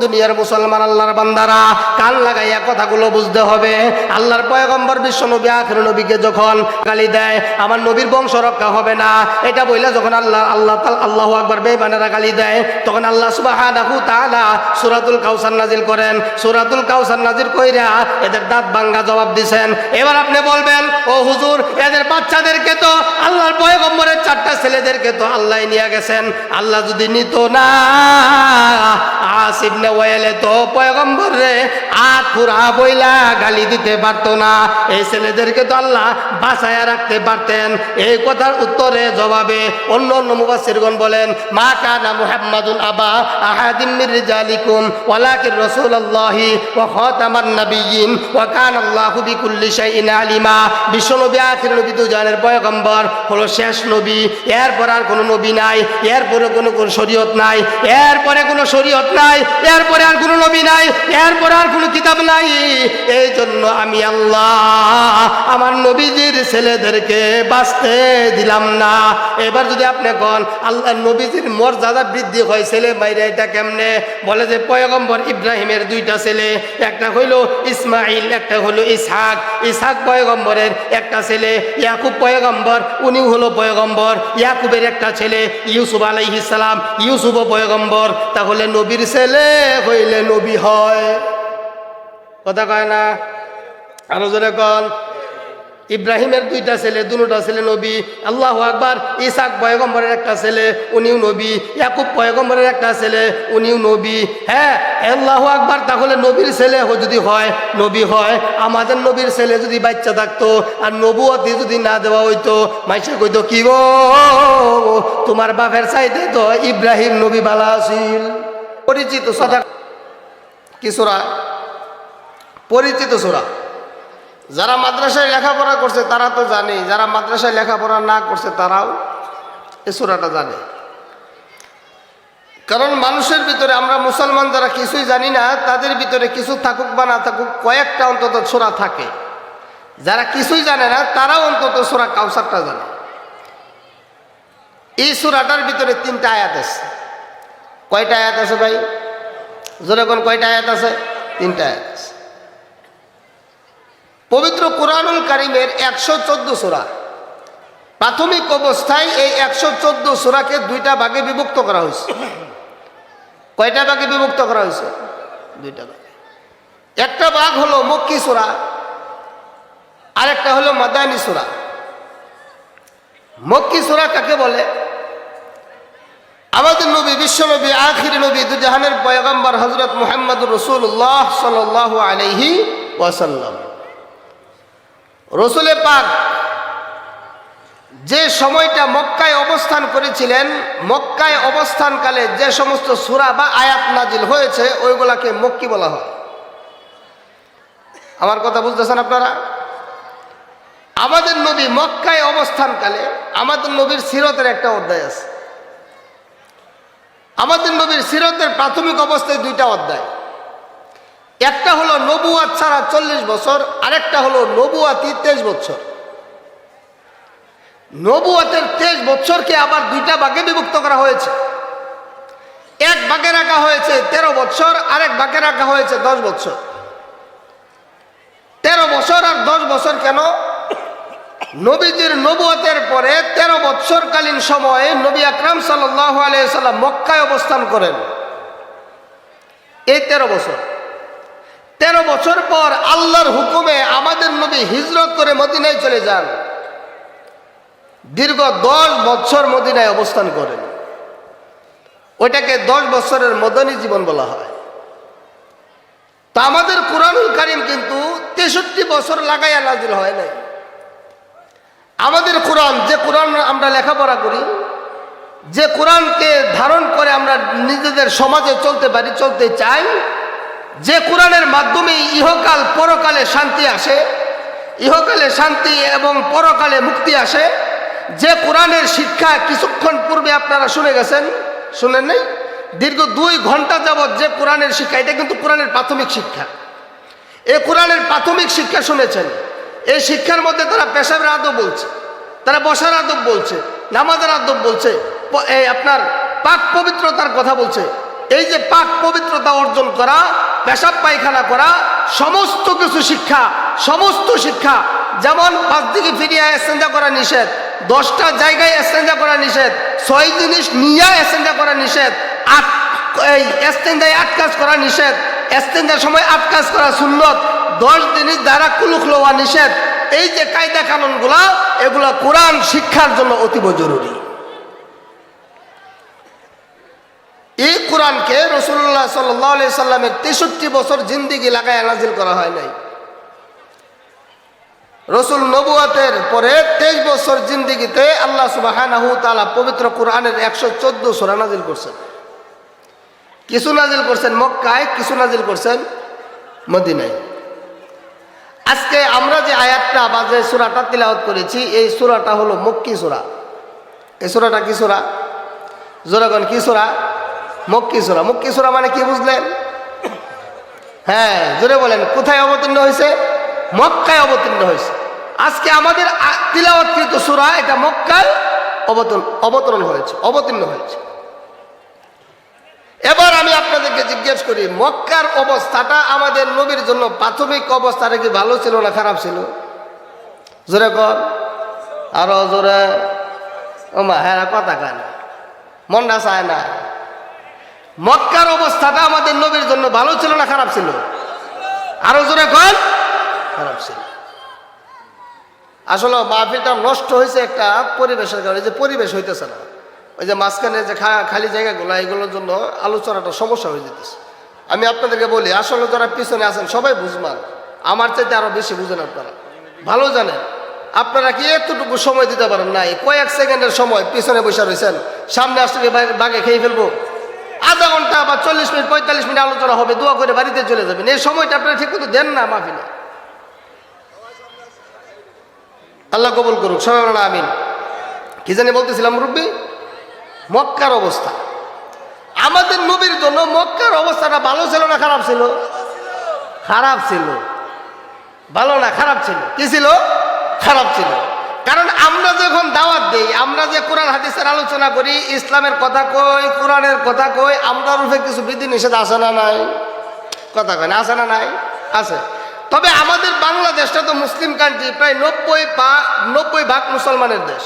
দুনিয়ার মুসলমান আল্লাহর বান্দারা কান লাগাইয়া কথাগুলো বুঝতে হবে। আল্লাহর পয়গম্বর বিশ্ব নবী আখির নবীকে যখন গালি দেয় আমার নবীর বংশ রক্ষা হবে না এটা বইলা যখন আল্লাহু আকবার বেঈমানেরা গালি দেয় তখন আল্লাহ সুবহানাহু তাআলা সূরাতুল কাউসার নাজিল করেন। সূরাতুল কাউসার নাজিল কইরা এদের দাঁত ভাঙা জবাব দিবেন। এবার আপনি বলবেন ও হুজুর এদের বাচ্চাদেরকে তো আল্লাহর পয়গম্বরের 4টা ছেলেদেরকে তো আল্লাহ নিয়ে গেছেন, আল্লাহ যদি নিত না আস ইবনে ওয়াইলে তো পয়গম্বরে আখুরা বইলা গালি দিতে পারতো না, এই ছেলেদেরকে তো আল্লাহ বাঁচায়া রাখতে পারতেন। এই কথার উত্তরে জবাবে অন্য অন্য মুফাসসিরগণ বলেন মা কানা মুহাম্মাদুন আবা আহাদিম মির রিজালিকুম ওয়ালাকিন রাসূলুল্লাহি ওয়া খাতামান নাবিয়্যিন ওয়া কানা আল্লাহু বিকুল্লি শাইইন আলিমা। বিশ্বনবী আখির নবী দুজানের পয়গম্বর হলো শেষ নবী, এরপর আর কোনো নবী নাই, এরপরে কোনো শরীয়ত নাই, এরপরে কোনো শরীয়ত নাই, এরপরে আর কোনো নবী নাই, এরপরে আর কোনো কিতাব নাই। এই জন্য আমি আল্লাহ আমার নবীজির ছেলেদেরকে বাঁচতে দিলাম না। এবার যদি আপনি কন আল্লাহ নবীজির মর্যাদা বৃদ্ধি হয় ছেলে বাইরে এটা কেমনে? বলে যে পয়গম্বর ইব্রাহিমের 2টা ছেলে, একটা হইল ইসমাইল একটা হলো ইসহাক, ইসহাক পয়গম্বরের একটা ছেলে, ইয়াকুব পয়গম্বর উনি হলো পয়গম্বর, ইয়াকুবের একটা ছেলে ইউসুফ আলাইহিস সালাম, ইউসুফও পয়গম্বর। তাহলে নবীর ছেলে হইলে নবী হয়, কথা কয় না? আরো জোরে কন। ইব্রাহিমের 2টা ছেলে, 2টা ছেলে নবী। আল্লাহু আকবার। ইসহাক পয়গম্বরের একটা ছেলে উনিও নবী, ইয়াকুব পয়গম্বরের একটা ছেলে উনিও নবী। হ্যাঁ আল্লাহু আকবার। তাহলে নবীর ছেলে যদি হয় নবী হয়, আমাদের নবীর ছেলে যদি বাচ্চা থাকতো আর নবুয়তি যদি না দেওয়া হইতো মাইসে কইতো কি গো তোমার বাপের চাইতে তো ইব্রাহিম নবী বালা আছিল। পরিচিত সূরা কি সূরা? পরিচিত সূরা। যারা মাদ্রাসায় লেখাপড়া করছে তারা তো জানে, যারা মাদ্রাসায় লেখাপড়া না করছে তারাও এই সূরাটা জানে। কারণ মানুষের ভিতরে আমরা মুসলমান যারা কিছুই জানি না তাদের ভিতরে কিছু থাকুক বা না থাকুক কয়েকটা অন্তত সূরা থাকে। যারা কিছুই জানে না তারাও অন্তত সূরা কাউসারটা জানে। এই সূরাটার ভিতরে 3টা আয়াত আছে। কয়টা আয়াত আছে ভাই? জোরে কোন কয়টা আয়াত আছে? 3টা আয়াত আছে। পবিত্র কুরআনুল কারীমের 114 সূরা। প্রাথমিক অবস্থায় এই 114 সূরাকে 2টা ভাগে বিভক্ত করা হয়েছে। কয়টা ভাগে বিভক্ত করা হয়েছে? 2টা ভাগে। একটা ভাগ হলো মক্কি সূরা, আরেকটা হলো মাদানী সূরা। মক্কি সূরা কাকে বলে? আমাদের নবী বিশ্বনবী আখির নবী দুজাহানের পয়গম্বর হযরত মুহাম্মদুর রাসূলুল্লাহ সাল্লাল্লাহু আলাইহি ওয়াসাল্লাম রসুলে পাক যে সময়টা মক্কায় অবস্থান করেছিলেন, মক্কায় অবস্থানকালে যে সমস্ত সূরা বা আয়াত নাজিল হয়েছে ওইগুলাকে মক্কি বলা হয়। আমার কথা বুঝতেছেন আপনারা? আমাদের নবী মক্কায় অবস্থানকালে আমাদের নবীর সিরতের একটা অধ্যায় আছে। আমাদের নবীর সিরতের প্রাথমিক অবস্থায় 2টা অধ্যায়। একটা হলো নবুয়াত ছাড়া 40 বছর, আরেকটা হলো নবুয়াতি 23 বছর। নবুয়াতের 23 বছরকে আবার 2টা ভাগে বিভক্ত করা হয়েছে। এক ভাগে রাখা হয়েছে 13 বছর, আরেক ভাগে রাখা হয়েছে 10 বছর। 13 বছর আর 10 বছর কেন? নবীজির নবুয়তের পরে 13 বছরকালীন সময়ে নবী আকরাম সাল্লাল্লাহু আলাইহি সাল্লাম মক্কায় অবস্থান করেন। এই 13 বছর 13 বছর পর আল্লাহর হুকুমে আমাদের নবী হিজরত করে মদিনায় চলে যান। দীর্ঘ 10 বছর মদিনায় অবস্থান করেন। ওইটাকে 10 বছরের মদনী জীবন বলা হয়। তা আমাদের কুরআনুল কারীম কিন্তু 63 বছর লাগাইয়া নাজিল হয় নাই। আমাদের কোরআন, যে কোরআন আমরা লেখাপড়া করি, যে কোরআনকে ধারণ করে আমরা নিজেদের সমাজে চলতে পারি, চলতে চাই, যে কোরআনের মাধ্যমে ইহকাল পরকালে শান্তি আসে, ইহকালে শান্তি এবং পরকালে মুক্তি আসে, যে কোরআনের শিক্ষা কিছুক্ষণ পূর্বে আপনারা শুনে গেছেন, শুনেন নাই? দীর্ঘ 2 ঘন্টা যাবৎ যে কোরআনের শিক্ষা, এটা কিন্তু কোরআনের প্রাথমিক শিক্ষা। এই কোরআনের প্রাথমিক শিক্ষা শুনেছেন। এই শিক্ষার মধ্যে তারা পেশাবের আদব বলছে, তারা বসার আদব বলছে, নামাজের আদব বলছে, এই আপনার পাক পবিত্রতার কথা বলছে, এই যে পাক পবিত্রতা অর্জন করা, পেশাব পায়খানা করা, সমস্ত কিছু শিক্ষা, সমস্ত শিক্ষা। যেমন 5 দিকে ফিরিয়ে ইস্তেঞ্জা করা নিষেধ, 10টা জায়গায় ইস্তেঞ্জা করা নিষেধ, 6 জিনিস নিয়ে ইস্তেঞ্জা করা নিষেধ, এই ইস্তেঞ্জায় 8 কাজ করা নিষেধ, ইস্তেঞ্জার সময় 8 কাজ করা সুন্নত, 10 জিনিস দ্বারা কুলুক লওয়া নিষেধ। এই যে কায়দা কানুনগুলা, এগুলা কোরআন শিক্ষার জন্য অতীব জরুরি। এই কোরআনকে রাসূলুল্লাহ সাল্লাল্লাহু আলাইহি সাল্লামের 63 বছর জিন্দেগি লাগায় নাজিল করা হয় নাই। রাসূল নবুয়তের পরে 23 বছর জিন্দেগিতে আল্লাহ সুবহানাহু ওয়া তাআলা পবিত্র কোরআনের 114 সূরা নাজিল করছেন। কিছু নাজিল করছেন মক্কায়, কিছু নাজিল করছেন মদিনায়। আজকে আমরা যে আয়াতটা বা যে সূরাটা তিলাওয়াত করেছি, এই সূরাটা হলো মক্কি সূরা। এই সূরাটা কি সূরা? জোরাগণ কি সূরা? মক্কি সূরা। মক্কি সূরা মানে কি বুঝলেন? হ্যাঁ, জোরে বলেন। কোথায় অবতীর্ণ হয়েছে? মক্কায় অবতীর্ণ হয়েছে। আজকে আমাদের তিলাওয়াতকৃত সূরা এটা মক্কায় অবতরণ হয়েছে, অবতীর্ণ হয়েছে। এবার আমি আপনাদেরকে জিজ্ঞেস করি, মক্কার অবস্থাটা আমাদের নবীর জন্য প্রাথমিক অবস্থাটা কি ভালো ছিল না খারাপ ছিল? জোরে কর, আরো জোরে। ওমা হ্যাঁ, কথা কয় না, মনটা চায় না। মক্কার অবস্থাটা আমাদের নবীর জন্য ভালো ছিল না খারাপ ছিল? আরো জোরে কর, খারাপ ছিল। আসলে মাহফিলটা নষ্ট হয়েছে একটা পরিবেশের কারণে, যে পরিবেশ হইতেছে না। ওই যে মাঝখানে যে খালি জায়গাগুলো, এগুলোর জন্য আলোচনাটা সমস্যা হয়ে যেতেছে। আমি আপনাদেরকে বলি, আসলে যারা পিছনে আছেন সবাই বুঝমান, আমার চাইতে আরো বেশি বুঝেন, আপনারা ভালো জানেন। আপনারা কি এতটুকু সময় দিতে পারেন না? কয়েক সেকেন্ডের সময় পিছনে বসে রয়েছেন, সামনে আসলে বাগে খেয়ে ফেলবো। আধা ঘন্টা বা 40 মিনিট 45 মিনিট আলোচনা হবে, দোয়া করে বাড়িতে চলে যাবেন। এই সময়টা আপনারা ঠিক মতো দেন না মাহফিলে। আল্লাহ কবুল করুক, সবাই বলেন আমিন। কি জানি বলতেছিলাম মুরব্বী? মক্কার অবস্থা, আমাদের নবীর জন্য মক্কার অবস্থাটা ভালো ছিল না খারাপ ছিল? খারাপ ছিল। ভালো না, খারাপ ছিল। কি ছিল? খারাপ ছিল। কারণ আমরা যখন দাওয়াত দেই, আমরা যে কোরআন হাদিসের আলোচনা করি, ইসলামের কথা কই, কোরআনের কথা কই, আমরা রূপে কিছু বিধিনিষেধ আছে না নাই? কথা কয় না, আছে না নাই? আছে। তবে আমাদের বাংলাদেশটা তো মুসলিম কান্ট্রি, প্রায় 90% মুসলমানের দেশ।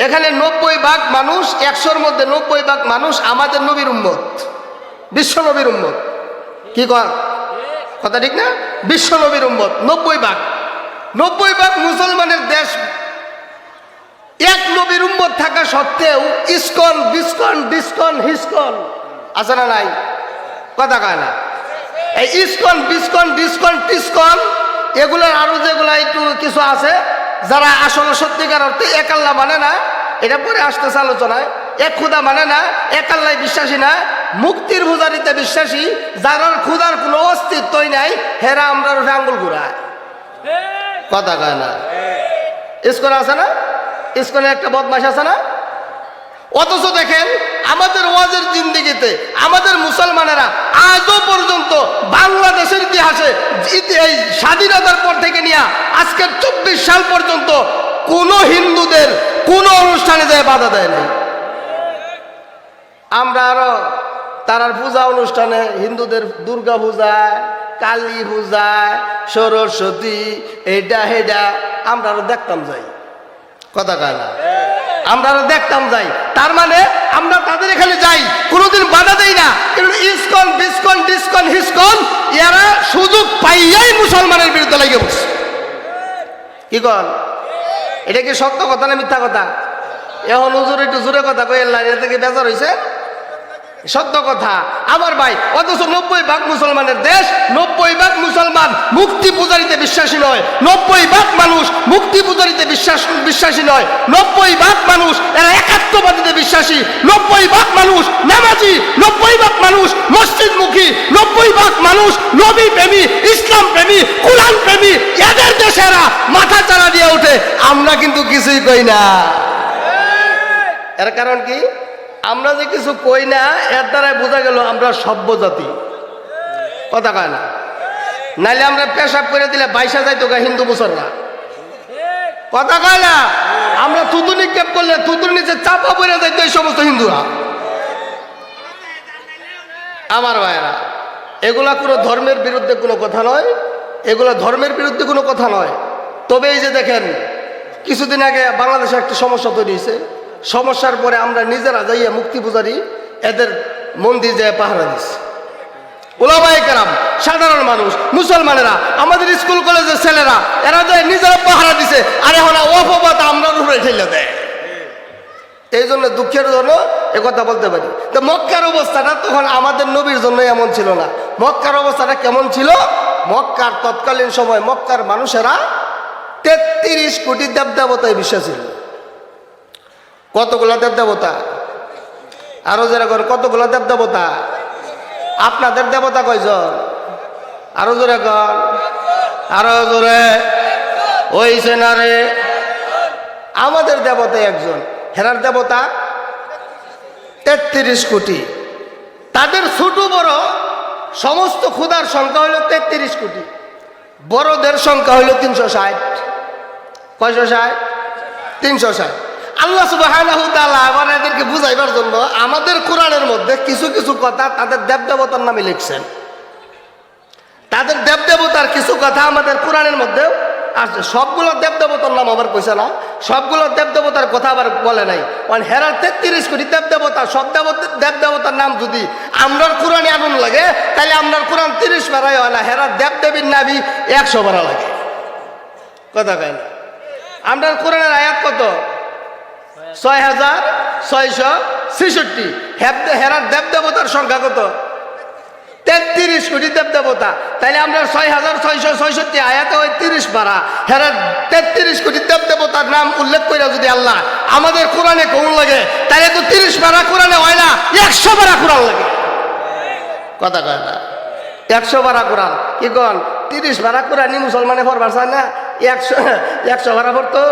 এখানে 90% মানুষ, 100-র মধ্যে 90% মানুষ আমাদের নবীর উম্মত, বিশ্ব নবীর উম্মত। কি কথা ঠিক না? বিশ্ব নবীর উম্মত 90% মুসলমানের দেশ। এক নবীর উম্মত থাকা সত্ত্বেও ইসকন বিসকন ডিসকন হিসকন আছে না নাই? কথা কয় না। এই ইসকন বিসকন ডিসকন টিসকন এগুলোর আরো যেগুলা একটু কিছু আছে, যারা আসলে সত্যিকার অর্থে এক আল্লাহ মানে না, এটা পরে আসতেছে আলোচনায়। এক খুদা মানে না, এক আল্লাহ বিশ্বাসী না, মুক্তির পূজারিতে বিশ্বাসী, যারা খুদার কোনো অস্তিত্বই নাই, হেরা আমরা আঙ্গুল ঘুরায়। কথা কয় না। ইসকন আছে না? ইসকনে একটা বদমাশ আছে না? অথচ দেখেন আমাদের ওয়াজের জিন্দেগিতে আমাদের মুসলমানেরা আজও পর্যন্ত বাংলাদেশের ইতিহাসে এই স্বাধীনতার পর থেকে নিয়ে আজকের 24 সাল পর্যন্ত কোন হিন্দুদের কোন অনুষ্ঠানে যায় বাধা দেয় নাই। আমরা আরো তারার পূজা অনুষ্ঠানে, হিন্দুদের দুর্গা পূজায়, কালী পূজায়, সরস্বতী, এটা হেডা আমরা আরো দেখতাম যাই। কথা কয় না। আমরা আরো দেখতাম যাই। তার মানে আমরা তাদের এখানে যাই, কোনোদিন বাধা দেই না। কিন্তু ইসকন বিসকন ডিসকন হিসকন এরা সুযোগ পাইয়াই মুসলমানের বিরুদ্ধে লেগে বসে। কি কন? এটা কি সত্য কথা না মিথ্যা কথা? এখন হুজুর একটু জোরে কথা কই, এর থেকে বেজার হয়েছে। সত্য কথা আমার ভাই। অথচ 90% মুসলমানের দেশ, 90% মুসলমান মুক্তি পূজারিতে বিশ্বাসী নয়, 90% মানুষ মুক্তি পূজারিতে বিশ্বাসী নয়, 90% মানুষ এরা একাত্মবাদীতে বিশ্বাসী, 90% মানুষ নামাজি, 90% মানুষ মসজিদমুখী, 90% মানুষ নবী প্রেমী, ইসলাম প্রেমী, কুরআন প্রেমী। এদের দেশে এরা মাথা চারা দিয়ে ওঠে, আমরা কিন্তু কিছুই কই না। এর কারণ কি? আমরা যে কিছু কই না, এর দ্বারাই বোঝা গেল আমরা সভ্য জাতি। কথা কয় না। নাইলে আমরা পেশাব করে দিলে 22 যাইতো গা হিন্দু মুসলমান। কথা কয় না। আমরা থুতু নিক্ষেপ করলে থুতুর নিচে চাপা পড়ে যাইতো এই সমস্ত হিন্দুরা। আমার ভাইয়েরা, এগুলা কোনো ধর্মের বিরুদ্ধে কোনো কথা নয়, এগুলা ধর্মের বিরুদ্ধে কোনো কথা নয়। তবে এই যে দেখেন, কিছুদিন আগে বাংলাদেশে একটা সমস্যা তৈরি হয়েছে। সমস্যার পরে আমরা নিজেরা যাইয়া মুক্তি পূজারি এদের মন্দির যায় পাহারা দিচ্ছি। ওলামায়ে কেরাম, সাধারণ মানুষ, মুসলমানেরা, আমাদের স্কুল কলেজের ছেলেরা, এরা যায় নিজেরা পাহারা দিছে। আর এখন অপবাদ আমরা উপরে ঠেলে দেয়। এই জন্য দুঃখের জন্য একথা বলতে পারি। তো মক্কার অবস্থাটা তখন আমাদের নবীর জন্য এমন ছিল না। মক্কার অবস্থাটা কেমন ছিল? মক্কার তৎকালীন সময় মক্কার মানুষেরা 33 কোটি দেবদেবতায় বিশ্বাস ছিল। কতগুলা দেবদেবতা? আরো যারা করেন, কতগুলা দেবদেবতা? আপনাদের দেবতা কয়জন? আরো জোরে কর, আরো জোরে। ওইছে না রে? আমাদের দেবতা একজন, হেরার দেবতা 33 কোটি। তাদের ছোট বড় সমস্ত ক্ষুধার সংখ্যা হইল 33 কোটি। বড়দের সংখ্যা হইল 360। কয়শো 60? 360। আল্লাহ সুবহানাহু ওয়া তাআলা আবার এদেরকে বুঝাইবার জন্য আমাদের কোরআনের মধ্যে কিছু কিছু কথা তাদের দেবদেবতার নামে লিখছেন। তাদের দেবদেবতার কিছু কথা আমাদের কোরআনের মধ্যে আসছে। সবগুলো দেবদেবতার নাম আবার কইছে না, সবগুলো দেবদেবতার কথা আবার বলে নাই। কারণ হেরার 33 কোটি দেবদেবতা, সব দেবদেবতার নাম যদি আমরার কোরআনে আনুন লাগে, তাহলে আমরার কোরআন 30 পারাই হয় না, হেরার দেবদেবীর নামই 100 পারা লাগে। কথা কয় না? আমরার কোরআনের আয়াত কত? 6666। হেরার দেবদেবতার সংখ্যা কত? 33 কোটি দেবদেবতা। তাইলে আমরা 6666 আয়াতে ওই 30 পারা, হেরার 33 কোটি দেবদেবতার নাম উল্লেখ করে যদি আল্লাহ আমাদের কোরআনে কোন লাগে, তাহলে তো 30 পারা কোরআনে হয় না, 100 পারা কোরআন লাগে। কথা কয় না? 100 পারা কোরআন কি কন? 30 পারা কোরআনই মুসলমানে পড়বার চায় না, 100 পারা পড়তো।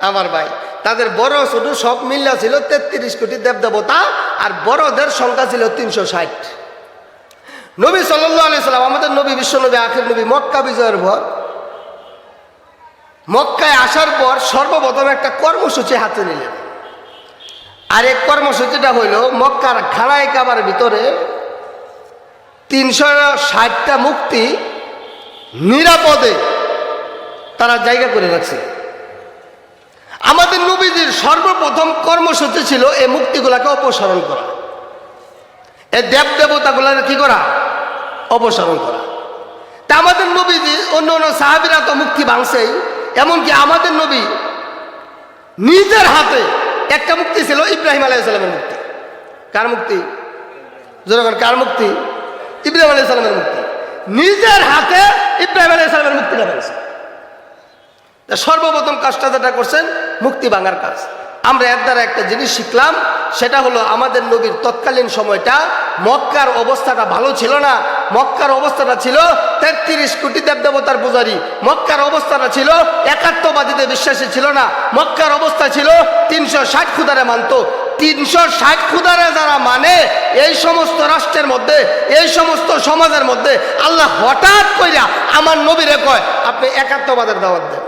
আমার ভাই, তাদের বড় ছোট সব মিল্লা ছিল 33 কোটি দেবদেবতা, আর বড়দের সংখ্যা ছিল 360। নবী সাল্লাল্লাহু আলাইহি সাল্লাম, আমাদের নবী, বিশ্ব নবী, আখির নবী, মক্কা বিজয়ের পর, মক্কায় আসার পর সর্বপ্রথম একটা কর্মসূচি হাতে নিলেন। আর এই কর্মসূচিটা হইল মক্কার খানায় কাবার ভিতরে 360টা মূর্তি নিরাপদে তারা জায়গা করে রাখছে। আমাদের নবীজির সর্বপ্রথম কর্মসূচি ছিল এই মূর্তিগুলাকে অপসারণ করা, এই দেবদেবতাগুলার কি করা? অপসারণ করা। তা আমাদের নবীজি, অন্য অন্য সাহাবীরা তো মূর্তি ভাঙছেই, এমনকি আমাদের নবী নিজের হাতে একটা মূর্তি ছিল ইব্রাহিম আলাইহিস সালামের মূর্তি। কার মূর্তি? যখন কার মূর্তি? ইব্রাহিম আলাইহিস সালামের মূর্তি। নিজের হাতে ইব্রাহিম আলাইহিস সালামের মূর্তি বানাইছে। সর্বপ্রথম কাজটা যেটা করছেন, মূর্তি ভাঙার কাজ। আমরা এর দ্বারা একটা জিনিস শিখলাম, সেটা হলো আমাদের নবীর তৎকালীন সময়টা মক্কার অবস্থাটা ভালো ছিল না। মক্কার অবস্থাটা ছিল 33 কোটি দেবদেবতার পূজারী। মক্কার অবস্থাটা ছিল একাত্মবাদীতে বিশ্বাসী ছিল না। মক্কার অবস্থা ছিল 360 খুদারে মানত। 360 খুদারে যারা মানে, এই সমস্ত রাষ্ট্রের মধ্যে, এই সমস্ত সমাজের মধ্যে আল্লাহ হঠাৎ কইরা আমার নবীরে কয়, আপনি একাত্মবাদের দাওয়াত দেন।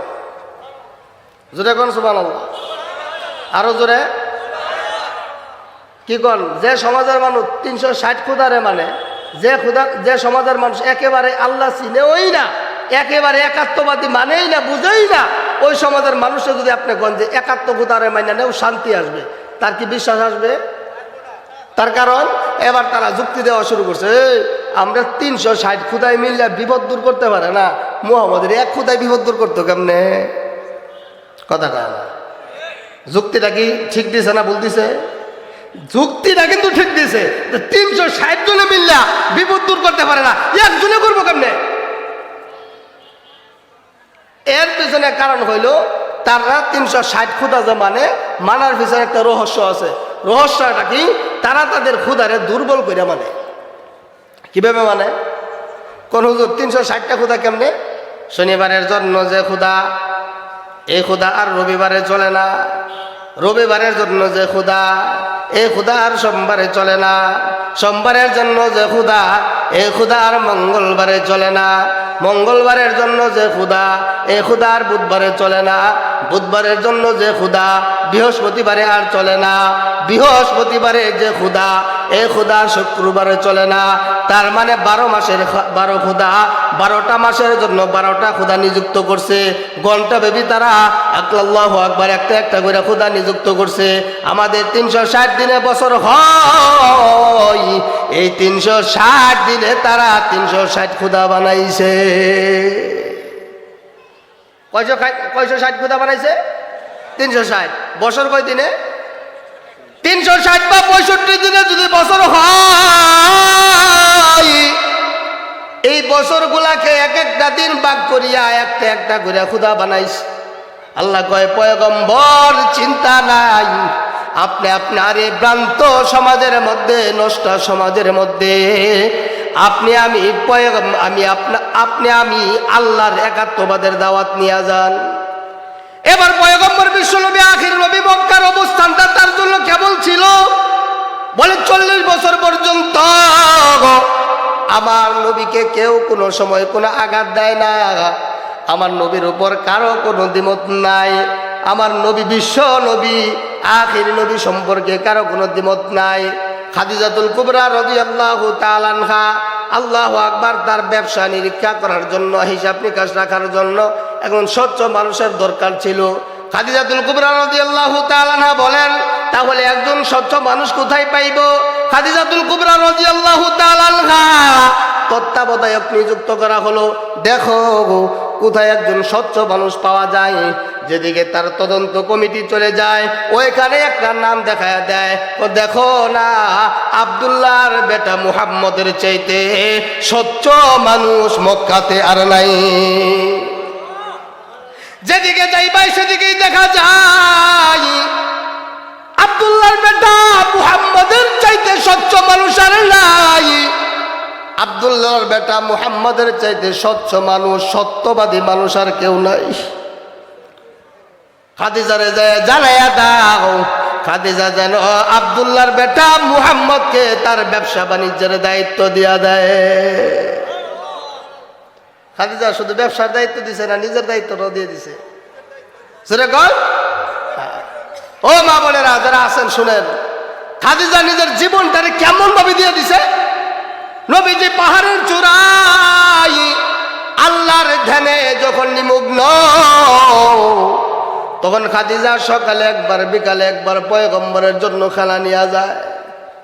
জোরে কোন সুবহানাল্লাহ, আরো জোরে কি কন? যে সমাজের মানুষ 360 খুদারে মানে, যে সমাজের মানুষ একেবারে আল্লাহ চিনেই না, একেবারে একাত্মবাদী মানেই না, বুঝেই না, ওই সমাজের মানুষের যদি আপনি কন যে একাত্ম খুদারে মানে নেও, শান্তি আসবে, তার কি বিশ্বাস আসবে? তার কারণ এবার তারা যুক্তি দেওয়া শুরু করছে, আমরা 360 খুদায় মিললে বিপদ দূর করতে পারে না, মুহাম্মদের এক খুদায় বিপদ দূর করতো কেমনে? কথাটা যুক্তিটা কি ঠিক দিছে না ভুল দিছে? যুক্তিটা কিন্তু ঠিক দিছে। 360 জনে মিললা বিপদ দূর করতে পারে না, একজনে করবো কেমনে? এর পিছনে কারণ হইল তারা 360 খুদা যে মানে, মানার পিছনে একটা রহস্য আছে। রহস্যটা কি? তারা তাদের খুদারে দুর্বল করে মানে। কিভাবে মানে? কোন হুজুর 360টা খুদা কেমনে? শনিবারের জন্য যে খুদা, এই খুদা আর রবিবারে চলে না। রবিবারের জন্য যে খুদা, এই খুদা আর সোমবারে চলে না। সোমবারের জন্য যে খুদা, এই ক্ষুধা আর মঙ্গলবারে চলে না, মঙ্গলবারের জন্য যে ক্ষুধা এই ক্ষুধা আর বুধবারে চলে না, বুধবারের জন্য যে ক্ষুধা বৃহস্পতিবারে আর চলে না, বৃহস্পতিবারে যে ক্ষুধা এই ক্ষুধা শুক্রবারে চলে না। তার মানে 12 মাসের 12 ক্ষুধা, 12টা মাসের জন্য 12টা ক্ষুধা নিযুক্ত করছে। ঘন্টা বেবি তারা আল্লাহু আকবার একটা একটা করে ক্ষুধা নিযুক্ত করছে। আমাদের 360 দিনে বছর হয়, এই 360 দিনে তারা 360 ক্ষুধা বানাইছে। কয়শো 60 ক্ষুধা বানাইছে? 360। বছর কয় দিনে? 360 বা 65 দিনে যদি বছর হয়, এই বছরগুলাকে এক একটা দিন ভাগ করিয়া একটা একটা করে ক্ষুধা বানাইছে। আল্লাহ কয় পয়গম্বর চিন্তা নাই, আপনি আপনার এই ভ্রান্ত সমাজের মধ্যে, নষ্ট সমাজের মধ্যে আপনি আমি আল্লাহর একাত্মবাদের দাওয়াত নিয়ে যান। এবার পয়গম্বর বিশ্বনবী আখির নবী মক্কার অবস্থানটা তার জন্য কেমন ছিল? বলে 40 বছর পর্যন্ত আমার নবীকে কেউ কোনো সময় কোনো আঘাত দেয় না, আমার নবীর উপর কারো কোনো দ্বিমত নাই, আমার নবী বিশ্ব নবী আখির নবী সম্পর্কে কারো কোনো দ্বিমত নাই। খাদিজাতুল কুবরা রাদিয়াল্লাহু তাআলা আনহা, আল্লাহু আকবার, তার ব্যবসা নিরীক্ষা করার জন্য, হিসাব নিকাশ রাখার জন্য একজন স্বচ্ছ মানুষের দরকার ছিল। খাদিজাতুল কুবরা রাদিয়াল্লাহু তাআলা আনহা বলেন, তাহলে একজন স্বচ্ছ মানুষ কোথায় পাইব? খাদিজাতুল কুবরা রাদিয়াল্লাহু তাআলা আনহা তত্ত্বাবধায়ক নিযুক্ত করা হলো। দেখো কোথায় একজন স্বচ্ছ মানুষ পাওয়া যায়, যেদিকে তার তদন্ত কমিটি চলে যায় ওইখানে একটা নাম দেখায় দেয়, ও দেখো না আব্দুল্লাহর বেটা মুহাম্মদের চাইতে স্বচ্ছ মানুষ মক্কাতে আর নাই। যেদিকে যাইবাই সেদিকেই দেখা যায় আব্দুল্লাহর বেটা মুহাম্মদের চাইতে স্বচ্ছ মানুষ আর নাই। আব্দুল্লাহর বেটা মুহাম্মদের চাইতে স্বচ্ছ মানুষ, সত্যবাদী মানুষ আর কেউ নাই। খাদিজারে যায় জানাইয়া দাও, খাদিজা যেন আব্দুল্লাহর বেটা মুহাম্মদকে তার ব্যবসা বাণিজ্যের দায়িত্ব দিয়া দেয়। খাদিজা শুধু ব্যবসার দায়িত্ব দিছে না, নিজের দায়িত্বটাও দিয়ে দিছে। ও মা বোনেরা যারা আছেন শুনেন, খাদিজা নিজের জীবনটারে কেমন ভাবে দিয়ে দিছে। নবীজি পাহাড়ের চূড়ায় আল্লাহর ধ্যানে যখন নিমগ্ন, তখন খাদিজা সকালে একবার বিকালে একবার পয়গম্বরের জন্য খানা নিয়ে যায়।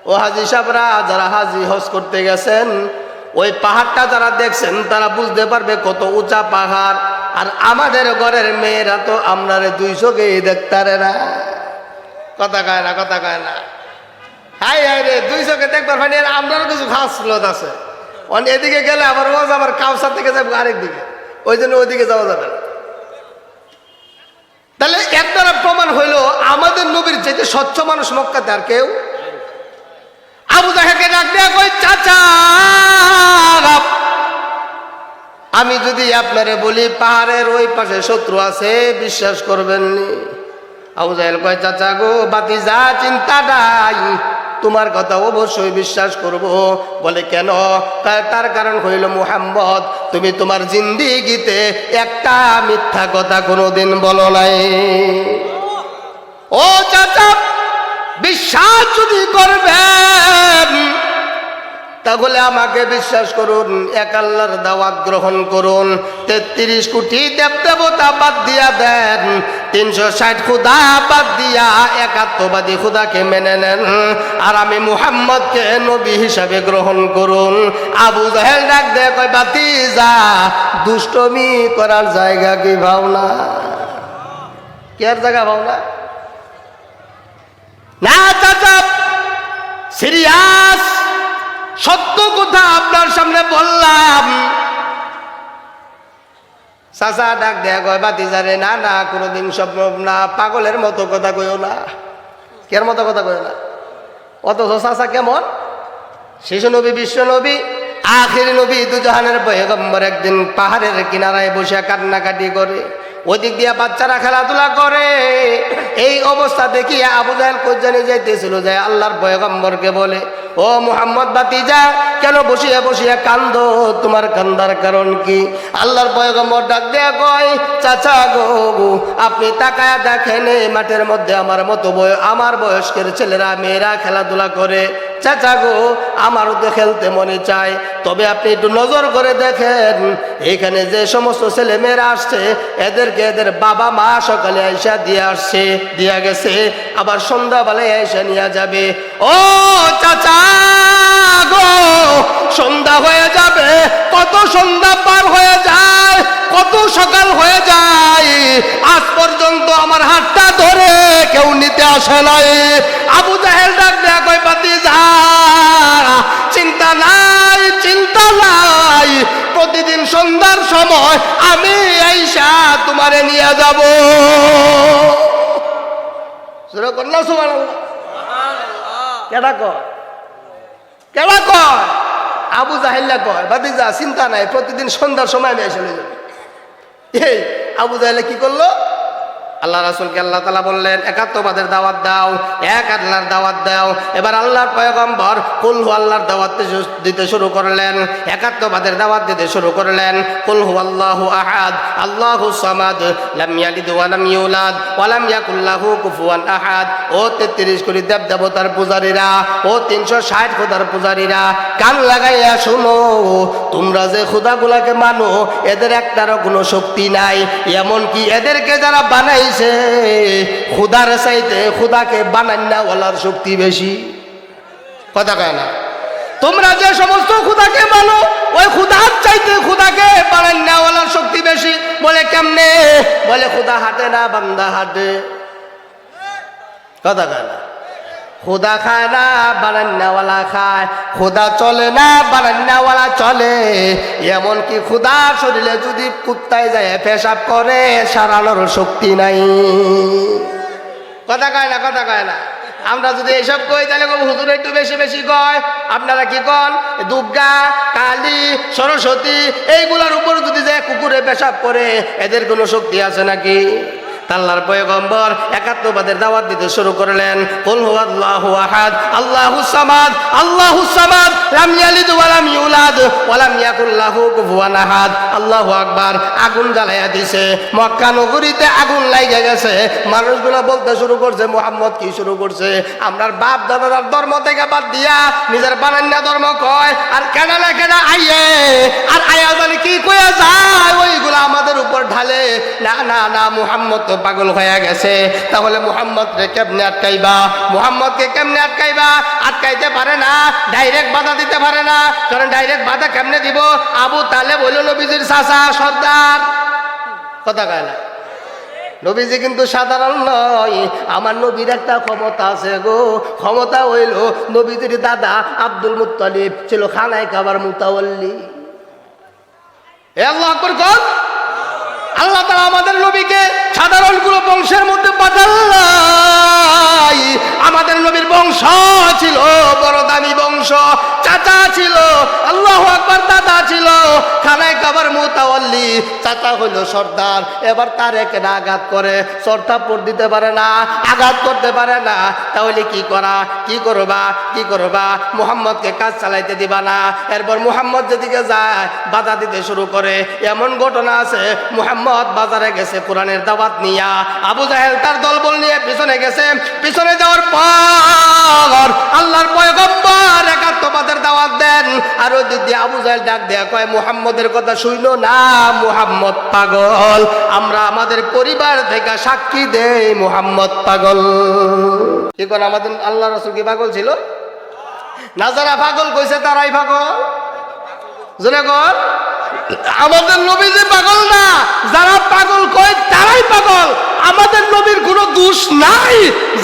ও হাজি সাহেবরা যারা হাজি হজ করতে গেছেন, ওই পাহাড়টা যারা দেখছেন তারা বুঝতে পারবে কত উঁচা পাহাড়। আর আমাদের ঘরের মেয়েরা তো আপনারে 200 কেই দেখতারে না, কথা কয় না, কথা কয় না। হাই হাই রে 200 কে দেখবার পানি। আর আমরাও কিছু খাস লোক আছে, এদিকে গেলে আবার রোজ আবার কাউসার থেকে যাবো আরেক দিকে, ওই জন্য ওইদিকে যাওয়া যাবে না। তাহলে এর দ্বারা প্রমাণ হইল আমাদের নবীর যেতে স্বচ্ছ মানুষ মক্কাতে আর কেউ। আবু জাহেলকে ডাক দেয়া কই, চাচা আমি যদি আপনারে বলি পাহাড়ের ওই পাশে শত্রু আছে, বিশ্বাস করবেন নি? আবু জাহেল কয়, চাচা গো বাতিজা চিন্তা নাই, তোমার কথা অবশ্যই বিশ্বাস করব। বলে কেন? তার কারণ হইল মুহাম্মদ তুমি তোমার জিন্দিগিতে একটা মিথ্যা কথা কোনোদিন বলো নাই। ও চাচা বিশ্বাস যদি করবেন তাহলে আমাকে বিশ্বাস করুন, এক আল্লাহর দাওয়াত গ্রহণ করুন। 33 কোটি দেবতা বাদ দিয়া দেন, 360 খুদা বাদ দিয়া একাত্মবাদী খুদাকে মেনে নেন, আর আমি মুহাম্মদকে নবী হিসাবে গ্রহণ করুন। আবু জাহেল ডাক দেয় কয়, বাতিজা দুষ্টমি করার জায়গা কি ভাবনা? কি আর জায়গা ভাবনা না চাচা, সিরিয়াস সত্য কথা আপনার সামনে বললাম। চাচা ডাক দেয়া কয়, বাতিজারে না না কোনোদিন সম্ভব না, পাগলের মতো কথা কইও না। কের মতো কথা কইও না? অথচ চাচা কেমন? শিশু নবী, বিশ্ব নবী, আখির নবী, দুজাহানের পয়গম্বর একদিন পাহাড়ের কিনারায় বসে কান্নাকাটি করে, ওদিক দিয়া বাচ্চারা খেলাধুলা করে। এই অবস্থা দেখিয়া আবু জাহেল কোন জানি যাইতেছিল, যায় আল্লাহর পয়গম্বরকে বলে, ও মুহাম্মদ বাতিজা, কেন বসিয়া বসিয়া কান্দো? তোমার কান্দার কারণ কি? আল্লাহর পয়গম্বর ডাক দেয়া কয়, চাচা গো, আপনি তাকায়া দেখেন এই মাঠের মধ্যে আমার বয়স্কের ছেলেরা মেয়েরা খেলাধুলা করে। চাচা গো, আমারও তো খেলতে মনে চায়, তবে আপনি একটু নজর করে দেখেন এখানে যে সমস্ত ছেলে মেয়েরা আসছে এদেরকে এদের বাবা মা সকালে আইসা দিয়া গেছে, আবার সন্ধ্যাবেলায় আইসা নিয়ে যাবে। ও চাচা গো, সন্ধ্যা হয়ে যাবে, কত সন্ধ্যা পার হয়ে যায়, কত সকাল হয়ে যায়, আজ পর্যন্ত আমার হাতটা ধরে কেউ নিতে আসে নাই। আবু জাহেল ডাক দেয়া কয়, বাতিজা চিন্তা নাই, চিন্তা নাই, প্রতিদিন সন্ধ্যার সময় আমি আইসা তোমারে নিয়ে যাব। কেডা কয়? আবু জাহেল্লা কয়, বাতিজা চিন্তা নাই, প্রতিদিন সন্ধ্যার সময় আমি এসে যাব। এই আবু জাহেলে কি করলো? আল্লাহ রাসূলকে আল্লাহ তাআলা বললেন, একাত্মবাদের দাওয়াত দাও, এক আল্লাহর দাওয়াত দাও। এবার আল্লাহর পয়গম্বর কুল হু আল্লাহর দাওয়াত দিতে শুরু করলেন, একাত্মবাদের দাওয়াত দিতে শুরু করলেন। কুল হু আল্লাহু আহাদ, আল্লাহুস সামাদ, লাম ইয়ালিদ ওয়া লাম ইউলাদ ওয়া লাম ইয়াকুল লাহু কুফুয়ান আহাদ। ও 33 কোটি দেবতার পূজারীরা, ও 360 খোদার পূজারীরা, কান লাগাইয়া শুনো, তোমরা যে খোদাগুলাকে মানো এদের একটারও কোনো শক্তি নাই, এমনকি এদেরকে যারা বানাই খুদার চাইতে খুদাকে বানান্নাওয়ালার শক্তি বেশি। কথা কয় না? তোমরা যে সমস্ত খুদাকে মানো ওই খুদার চাইতে খুদাকে বানান্নাওয়ালার শক্তি বেশি। বলে কেমনে? বলে খুদা হাঁটে না, বান্দা হাঁটে। কথা কয় না? খুদা খায় না, বানান্নাওয়ালা খায়। খুদা চলে না, বানান্নাওয়ালা চলে। এমনকি খুদার শরীরে যদি কুত্তায় যায় পেশাব করে, সারানোর শক্তি নাই। কথা কয় না? কথা কয় না? আমরা যদি এইসব কই তাহলে হুজুর একটু বেশি বেশি কয়। আপনারা কি কন? দুর্গা, কালী, সরস্বতী এইগুলার উপর যদি যায় কুকুরে পেশাব করে, এদের কোনো শক্তি আছে নাকি? আল্লাহর পয়গম্বর একাত্মবাদের দাওয়াত দিতে শুরু করলেন। কুল হু আল্লাহু আহাদ, আল্লাহুস সামাদ, আল্লাহুস সামাদ, লাম ইয়ালিদ ওয়া লাম ইউলাদ ওয়া লাম ইয়াকুল লাহু কুফুয়ান আহাদ। আল্লাহু আকবার। আগুন জ্বালাইয়া দিছে, মক্কা নগরীতে আগুন লাগিয়ে গেছে। মানুষগুলো বলতে শুরু করছে, মুহাম্মদ কি শুরু করছে? আমরার বাপ দাদার ধর্ম থেকে বাদ দিয়া নিজের বানান্না ধর্ম কয়, আর কেনা না কেনা আইয়ে, আর আয়া জানি কি কইয়া যায় ওইগুলো আমাদের উপর ঢালে। না না না, মুহাম্মদ তো পাগল হয়ে গেছে। তাহলে মুহাম্মদ রে কেমনে আটকাইবা? মুহাম্মদকে কেমনে আটকাইবা? আটকাইতে পারে না, ডাইরেক্ট বাধা দিতে পারে না। কারণ ডাইরেক্ট বাধা কেমনে দিব? আবু তালেব হইল নবীজির চাচা, সর্দার। কথা কয় না? নবীজি কিন্তু সাধারণ নয়। আমার নবীর একটা ক্ষমতা আছে গো। ক্ষমতা হইল নবীজির দাদা আব্দুল মুত্তালিব ছিল খানায় কাবার মুতাওয়াল্লি। আল্লাহু আকবার কর। আল্লাহ তাআলা আমাদের নবীকে সাধারণ কোনো বংশের মধ্যে পাঠাল্লাই। আমাদের নবীর বংশ ছিল বড় দামি বংশ। চাচা ছিল, আল্লাহু আকবার, দাদা ছিল খানায় কাবার মুতাওয়াল্লি, চাচা হইল সর্দার। এবার তার একে আঘাত করে, সরতাপুর দিতে পারে না, আঘাত করতে পারে না। তাহলে কি করা? কি করবা? মুহাম্মদকে কাজ চালাইতে দিবা না। এরপর মুহাম্মদ যেদিকে যায় বাধা দিতে শুরু করে। এমন ঘটনা আছে, মুহাম্মদ বাজারে গেছে কোরআনের দাওয়াত নিয়া, আবু জাহেল তার দলবল নিয়ে পিছনে গেছে। পিছনে যাওয়ার পর আল্লাহর পয়গম্বর একাত্মবাদের দাওয়াত দেন, আর ওই দিক দিয়ে আবু জাহেল ডাক দেয়া কয়, মুহাম্মদের কথা শুইনো না, মুহাম্মদ পাগল। আমরা আমাদের পরিবার থেকে সাক্ষী দেই মুহাম্মদ পাগল। কি করে? আমাদের আল্লাহ রাসূল কি পাগল ছিল না? যারা পাগল কইছে তারাই পাগল। জোরে কর। আমাদের নবী যে পাগল না, যারা পাগল কয় তারাই পাগল। আমাদের নবীর কোনো দোষ নাই,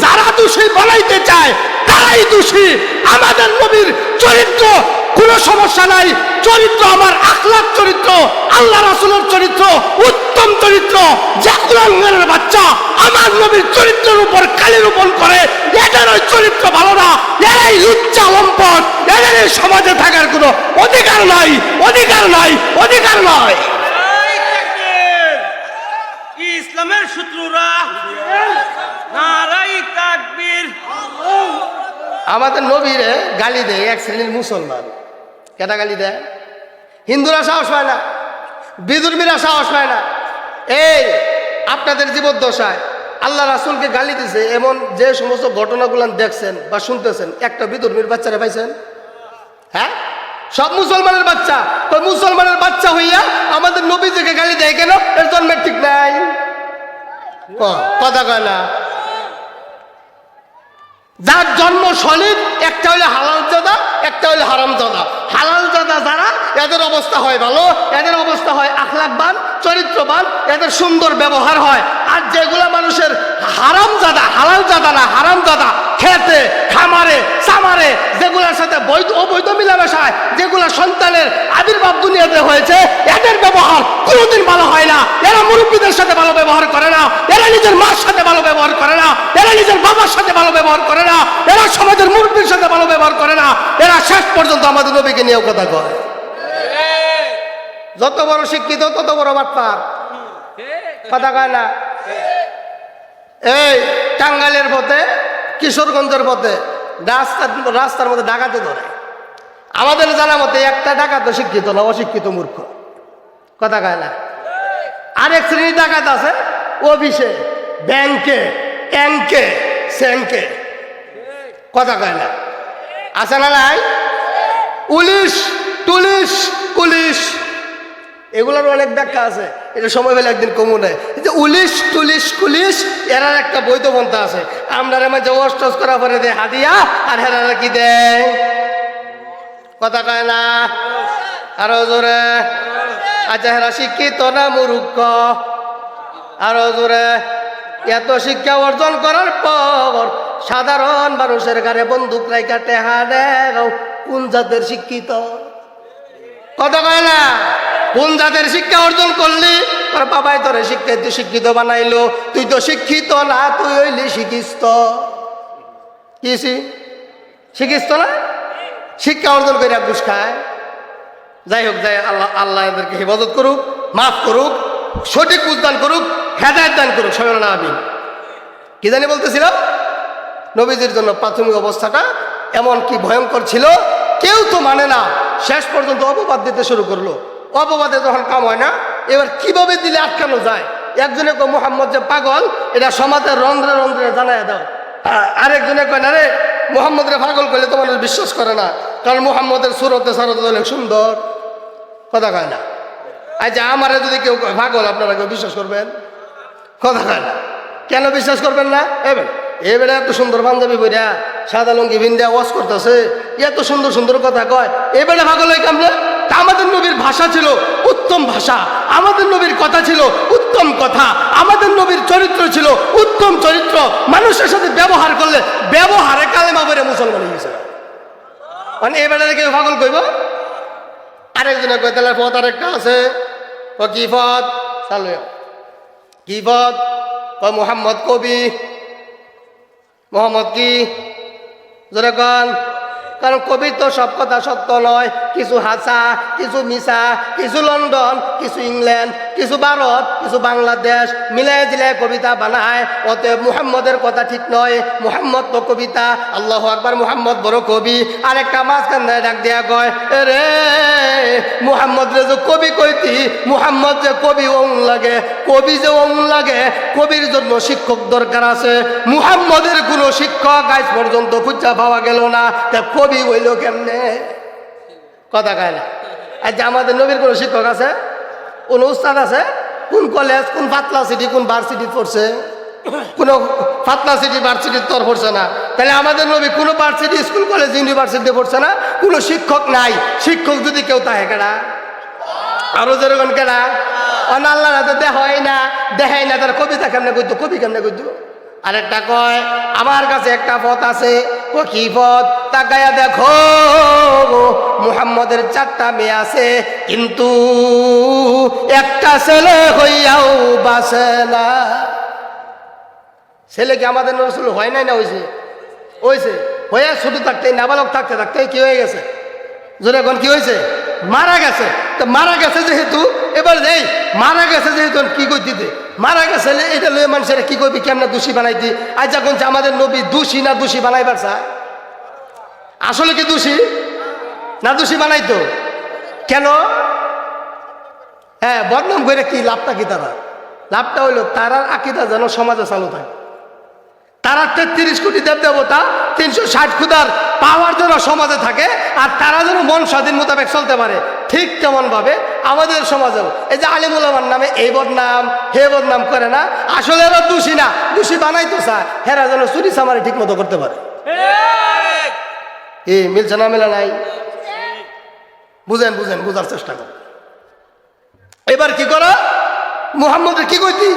যারা দোষী বানাইতে চায় তারাই দোষী। আমাদের নবীর চরিত্র কোনো সমস্যা নাই। চরিত্র আমার আখলাক চরিত্র, আল্লাহ রাসূলের চরিত্র উত্তম চরিত্র। যে কুলাঙ্গারের বাচ্চা আমার নবীর চরিত্রের উপর কালি রোপণ করে, এদের ওই চরিত্র ভালো না, এরাই লুচ্চা লম্পট, এদের সমাজে থাকার কোনো অধিকার নাই, অধিকার নাই, অধিকার নাই। ইসলামের শত্রুরা নারাই তাকবীর, আমাদের নবীরে গালি দেয় এক শ্রেণীর মুসলমান। কেটা গালি দেয়? হিন্দুরা সাহস পায় না, বিধর্মীরা সাহস পায় না। এই আপনাদের জীবদ্দশায় আল্লাহ রাসূলকে গালি দিছে এমন যে সমস্ত ঘটনাগুলো দেখছেন বা শুনতেছেন, একটা বিধর্মীর বাচ্চারা পাইছেন? হ্যাঁ, সব মুসলমানের বাচ্চা। তো মুসলমানের বাচ্চা হইয়া আমাদের নবীজিকে গালি দেয় কেন? এর জন্মের ঠিক নাই। কথা কয় না। যার জন্ম সলিড, একটা হইলে হালালজাদা, একটা হইলে হারামজাদা। হালালজাদা যারা, এদের অবস্থা হয় ভালো, এদের অবস্থা হয় আখলাকবান, চরিত্রবান, এদের সুন্দর ব্যবহার হয়। আর যেগুলা মানুষের হারামজাদা, হালালজাদা না হারামজাদা, খেতে খামারে সামারে যেগুলার সাথে বৈধ অবৈধ মিলামেশায় যেগুলা সন্তানের আবির্ভাব দুনিয়াতে হয়েছে, এদের ব্যবহার কোনোদিন ভালো হয় না। এরা মুরব্বীদের সাথে ভালো ব্যবহার করে না, এরা নিজের মার সাথে ভালো ব্যবহার করে না, এরা নিজের বাবার সাথে ভালো ব্যবহার করে না, এরা সমাজের মুরব্বীর সাথে ভালো ব্যবহার করে না। এরা শেষ পর্যন্ত আমাদের নবীকে নিয়েও কথা কয়। যত বড় শিক্ষিত তত বড় বাটপার। কথা কয় না। এই টাঙ্গাইলের পথে, কিশোরগঞ্জের পথে রাস্তার মধ্যে ডাকাতে ধরে। আমাদের জানা মতে একটা ডাকাত শিক্ষিত না, অশিক্ষিত মূর্খ। কথা কয় না। আরেক শ্রেণীর ডাকাত আছে অফিসে, ব্যাংকে, ট্যাঙ্কে, স্যাঙ্কে। কথা কয় না। আছে না নাই? পুলিশ টুলিশ পুলিশ, এগুলোর অনেক ব্যাখ্যা আছে, এটা সময় পেলে একদিন কমু নেয়। যে উলিশ টুলিশ কুলিশ, এরার একটা বৈধ পন্থা আছে। আমরা মাঝে অস্টস করা পরে দেয় হাদিয়া, আর হেরারা কি দেয়? কথা কয় না। আরো জোরে। আচ্ছা, হেরা শিক্ষিত না মূর্খ? আরো জোরে। এত শিক্ষা অর্জন করার পর সাধারণ মানুষের ঘরে বন্দুক রাইখা টেহা দেয়, কোন জাতের শিক্ষিত? কথা কয় না। কোন জাতের শিক্ষা অর্জন করলি? তোর বাবাই তোরে শিক্ষিত বানাইলো, তুই তো শিক্ষিত না, তুই হইলি শিখিস্ত। কি শিখিস্ত না? শিক্ষা অর্জন করে ঘুষ খায়। যাই হোক, যাই আল্লাহ এদেরকে হেফাজত করুক, মাফ করুক, সঠিক বুঝদান করুক, হেদায়েত দান করুক। সবাই না আমি কি জানি বলতেছিলাম, নবীজির জন্য প্রাথমিক অবস্থাটা এমন কি ভয়ঙ্কর ছিল, কেউ তো মানে না। শেষ পর্যন্ত অপবাদ দিতে শুরু করলো। অপবাদে যখন কাম হয় না, এবার কিভাবে দিলে আটকানো যায়? একজনে কয় মুহাম্মদ যে পাগল, এটা সমাজের রন্ধ্রে রন্ধ্রে জানাই দাও। আরেকজনে কয় না রে, মুহাম্মদরে পাগল করলে তো মানুষ বিশ্বাস করে না, কারণ মুহাম্মদের সুরতে সারতে অনেক সুন্দর। কথা কয় না। আচ্ছা, আমারে যদি কেউ পাগল, আপনারা কেউ বিশ্বাস করবেন? কথা কয় না। কেন বিশ্বাস করবেন না? এবারে এত সুন্দর পাঞ্জাবি বইরা সাদা লুঙ্গি ভিন্দা ওয়াজ করতেছে, এত সুন্দর সুন্দর কথা কয়, এবারে পাগল হয়ে কামলে। আমাদের নবীর ভাষা ছিল উত্তম ভাষা, আমাদের নবীর কথা ছিল উত্তম কথা, আমাদের নবীর চরিত্র ছিল উত্তম চরিত্র। মানুষের সাথে ব্যবহার করলে ব্যবহারে কালেমা বলে মুসলমান হয়ে গেছে। মানে এবারে কেউ পাগল কইব। আরেকজনে কয় তাহলে পথ আরেকটা আছে। কি পথ? চালু কি পথ? মুহাম্মদ কবি। মোহাম্মদ কি? জোরে কন। কারণ কবির তো সব কথা সত্য নয়, কিছু হাসা, কিছু মিশা, কিছু লন্ডন, কিছু ইংল্যান্ড, কিছু ভারত, কিছু বাংলাদেশ মিলাই জিলাই কবিতা বানায়। অতএব মুহাম্মদের কথা ঠিক নয়। মুহাম্মদ তো কবিতা। আল্লাহু আকবার, মুহাম্মদ বড় কবি। আরেকটা মাঝখান ডাক দিয়া কয়, রে মুহাম্মদ রে যে কবি কইতি, মুহাম্মদ যে কবি ওম লাগে, কবি যে ওম লাগে, কবির জন্য শিক্ষক দরকার আছে। মুহাম্মদের কোনো শিক্ষক আজ পর্যন্ত খুঁজা পাওয়া গেল না, তা কবি হইল কেমনে? কথা কয় না। আজ আমাদের নবীর কোনো শিক্ষক আছে? কোন উস্তাদ আছে? কোন কলেজ, কোন পাতলা সিটি, কোন ভার্সিটি পড়ছে? কোন পাতলা সিটি ভার্সিটির তর পড়ছে না। তাহলে আমাদের নবী কোনো ভার্সিটি, স্কুল, কলেজ, ইউনিভার্সিটি পড়ছে না, কোনো শিক্ষক নাই। শিক্ষক যদি কেউ তাহে কেডা? আরো যেরকম কেডা? অনাল্লাহ তো দেখাই না, দেখাই না, তার কবিতা কেমনে করতো? কবি কেমনে করতো? আরেকটা কয়, আমার কাছে একটা পথ আছে। কি পথ? তাকায়া দেখো, মুহাম্মদের 4টা মেয়ে আছে, কিন্তু একটা ছেলে হইয়াও বাসে না। ছেলে কি আমাদের রাসূল হয় নাই না? হয়েছে, হয়েছে। হয়ে ছোট থাকতে, নাবালক থাকতে থাকতে কি হয়ে গেছে? জোরে এখন কি হয়েছে? মারা গেছে। তো মারা গেছে যেহেতু, এবার এই মারা গেছে যেহেতু কি করতে? মারা গেছে, এটা লয়ে মানুষের কি করবি? কেমন দোষী বানাইতি? আজ যখন আমাদের নবী দোষী না দোষী বানাইবার চায়? আসলে কি দোষী না? দোষী বানাইতো কেন? হ্যাঁ, বদনাম করে কি লাভটা কি? লাভটা হইলো তারার আকিদা যেন সমাজে চালু থাকে। তারা 33 কোটি দেব দেবতা 360 খুদার পাওয়ার যেন সমাজে থাকে, আর তারা যেন মন স্বাধীন মোতাবেক চলতে পারে। ঠিক তেমন ভাবে আমাদের সমাজেও এই যে আলিম উলামার নামে এই বদনাম হে বদনাম করে না, আসলে এরা দোষী না, দোষী বানাইতো চায় হেরা যেন চুরি চামারি ঠিক মতো করতে পারে। এই মিলছে না? মেলা নাই? বুঝেন বুঝেন, বুঝার চেষ্টা কর। এবার কি করো? মুহাম্মদের কি কইতি?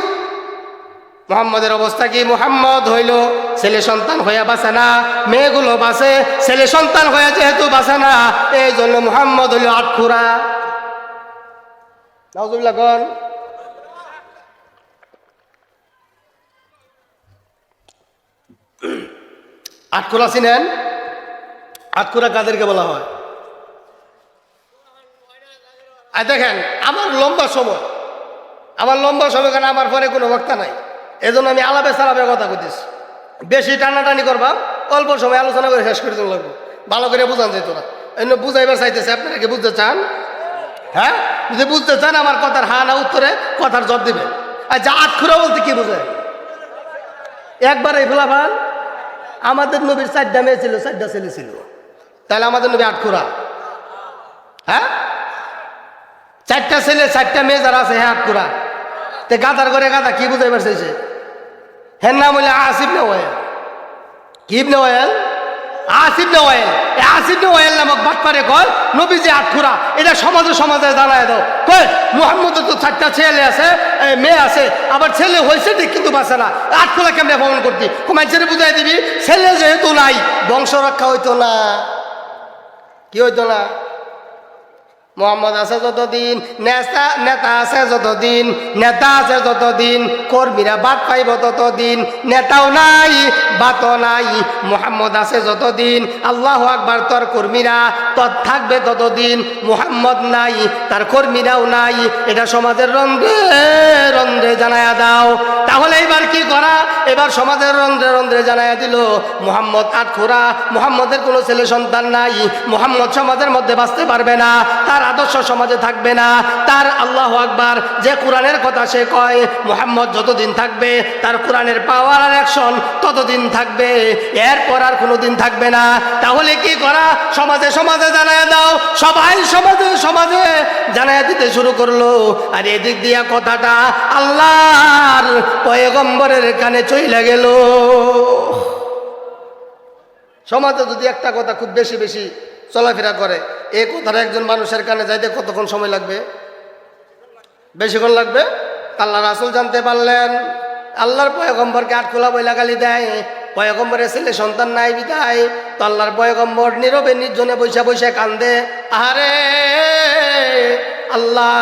মুহাম্মদের অবস্থা কি? মুহাম্মদ হইল ছেলে সন্তান হইয়া বাঁচে না, মেয়েগুলো বাঁচে, ছেলে সন্তান হইয়া যেহেতু বাঁচে না, এই জন্য মুহাম্মদ হইল আটখুরা। নাউজুবিল্লাহ কোন? আটখুরা চিনেন? আটখুরা কাদেরকে বলা হয়? আর দেখেন, আমার লম্বা সময় কেন আমার পরে কোনো বক্তা নাই, এজন্য আমি আলাপে সালাপে কথা কইতেছি। বেশি টানাটানি করবা, অল্প সময় আলোচনা করে শেষ করে দিতে লাগবো, ভালো করে বুঝান যেত না। এজন্য বুঝাইবার চাইতেছে। আপনারা কি বুঝতে চান? হ্যাঁ, যদি বুঝতে চান আমার কথার হা না উত্তরে কথার জবাব দিবেন। আর যা আটখুরা বলতে কি বোঝায়? একবার এই ফুলাফান, আমাদের নবীর 4টা মেয়ে ছিল, 4টা ছেলে ছিল, তাহলে আমাদের নবী আটখুরা? হ্যাঁ, 4টা ছেলে 4টা মেয়ে যারা আছে, হ্যাঁ আটখুরা। তে গাদার করে গাদা কি বুঝাইবার চাইছে? হের নাম হইলে আসিফ নে ওয়েল। কি ইবনে ওয়েল? আসিফ নে ওয়েল। আসিফ নে ওয়েল নামক বাটপারে কয় নবী যে আটখুরা, এটা সমাজে জানায় দাও। কয় মুহাম্মদের তো 4টা ছেলে আছে, মেয়ে আছে, আবার ছেলে হয়েছে ঠিক কিন্তু বাঁচে না, আটখুরা কেমনে ভ্রমণ করতি? কমাইছে বুঝাই দিবি, ছেলে যেহেতু নাই বংশ রক্ষা হইতো না। কি হইতো না? মোহাম্মদ আছে যতদিন, নেতা আছে যতদিন, নেতা আছে যতদিন, কর্মীরা বাদ পাইব ততদিন। নেতাও নাই, বাতও নাই, মোহাম্মদ আছে যতদিন, আল্লাহু আকবার, তোর কর্মীরা তত থাকবে ততদিন। মোহাম্মদ নাই, তার কর্মীরাও নাই, এটা সমাজের রন্ধ্রে রন্ধ্রে জানায়া দাও। তাহলে এবার কি করা? এবার সমাজের রন্ধ্রে রন্ধ্রে জানায়া দিল মোহাম্মদ আটখুরা, মোহাম্মদের কোনো ছেলে সন্তান নাই, মোহাম্মদ সমাজের মধ্যে বাঁচতে পারবে না, তার আদর্শ সমাজে থাকবে না, তার আল্লাহু আকবার যে কোরআনের কথা সে কয়, মুহাম্মদ যতদিন থাকবে তার কোরআনের পাওয়ার আর অ্যাকশন ততদিন থাকবে, এরপর আর কোনোদিন থাকবে না। তাহলে কি করা? সমাজে জানায় দাও। সবাই সমাজে জানায় দিতে শুরু করলো। আর এদিক দিয়া কথাটা আল্লাহর পয়গম্বরের কানে চইলা গেল। সমাজে যদি একটা কথা খুব বেশি বেশি চলাফেরা করে, এই কথাটা একজন মানুষের কানে যাইতে কতক্ষণ সময় লাগবে? বেশিক্ষণ লাগবে। আল্লাহ রাসূল জানতে পারলেন আল্লাহর পয়গম্বরকে আটখোলা বইলা গালি দেয়, পয়গম্বরের ছেলে সন্তান নাই বিদায়। তো আল্লাহর পয়গম্বর নীরবে নির্জনে বৈশা কান্দে, আরে আল্লাহ,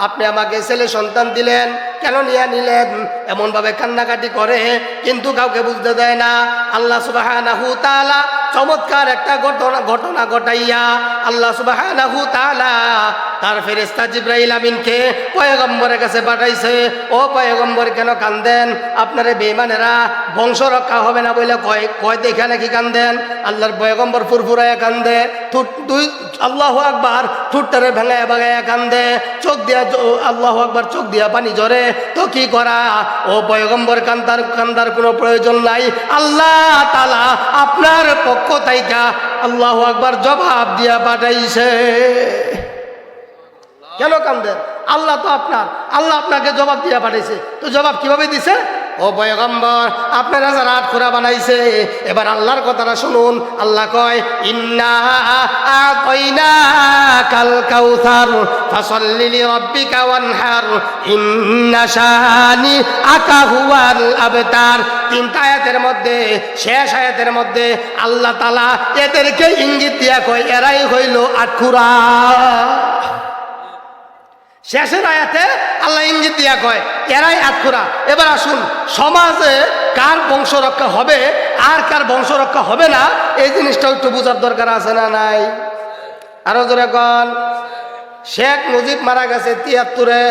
আপনি আমাকে ছেলে সন্তান দিলেন, কেন নিলেন? এমনভাবে কান্নাকাটি করে, কিন্তু কাউকে বুঝতে দেয় না। আল্লাহ সুবহানাহু তাআলা চমৎকার একটা ঘটনা ঘটাইয়া আল্লাহ সুবহানাহু তাআলা তার ফেরেশতা জিবরাইল আমিনকে পয়গম্বরের কাছে পাঠাইছে। ও পয়গম্বর, কেন কান্দেন? আপনারে বেঈমানেরা বংশ রক্ষা হবে না বলে কয় দেখে নাকি কান্দেন? আল্লাহর পয়গম্বর ফুরফুরাইয়া কান্দে, আল্লাহু আকবার, ঠুটটারে ভাঙায়া কান্দে, চোখ দিয়া আল্লাহু আকবার, চোখ দিয়া পানি ঝরে। তো কি করা? ও পয়গম্বর, কান্দার কোনো প্রয়োজন নাই, আল্লাহ তাআলা আপনার পক্ষ থেকে আল্লাহু আকবার জবাব দিয়া পাঠাইছে। কেন কান্দেন? আল্লাহ তো আপনার, আল্লাহ আপনাকে জবাব দিয়া পাঠাইছে। তো জবাব কিভাবে দিছে? ও পয়গম্বর, আপনারা যারা আটখোরা বানাইছে, এবার আল্লাহর কথাটা শুনুন। আল্লাহ কয়, ইন্না আতাইনাকাল কাউসার ফাসাল্লি লিরাব্বিকা ওয়ানহার ইন্না শানিআকা হুয়াল আবতার। 3টা আয়াতের মধ্যে, শেষ আয়াতের মধ্যে আল্লাহ তাআলা এদেরকে ইঙ্গিত দিয়া কয় এরাই হইল আটখোরা। শেষের আয়াতে আল্লাহ ইঙ্গিত দিয়া কয় এরাই আটখোরা। এবার আসুন, সমাজে কার বংশ রক্ষা হবে আর কার বংশ রক্ষা হবে না, এই জিনিসটাও একটু বোঝার দরকার আছে না নাই? আরো জোরে কন। শেখ মুজিব মারা গেছে 73-এ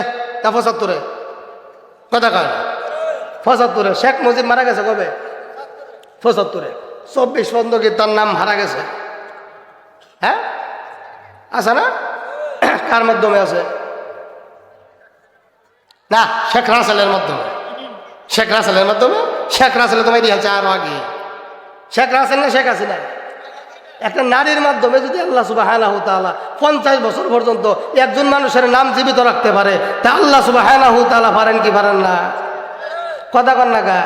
না 75-এ? কথা কন। 75-এ শেখ মুজিব মারা গেছে। কবে? 75-এ। 24 বন্ধকি তার নাম হারা গেছে। হ্যাঁ আছে না? কার মাধ্যমে আছে? না, শেখ রাসেলের মাধ্যমে। শেখ রাসেলের মাধ্যমে? শেখ রাসেল তোমায় দিয়েছে আরো আগে। শেখ রাসেল না শেখ হাসিনা? একটা নারীর মাধ্যমে যদি আল্লাহ সুবহানাহু ওয়া তাআলা 50 বছর পর্যন্ত একজন মানুষের নাম জীবিত রাখতে পারে, তা আল্লাহ সুবহানাহু ওয়া তাআলা পারেন কি পারেন না? কথা কন না কা?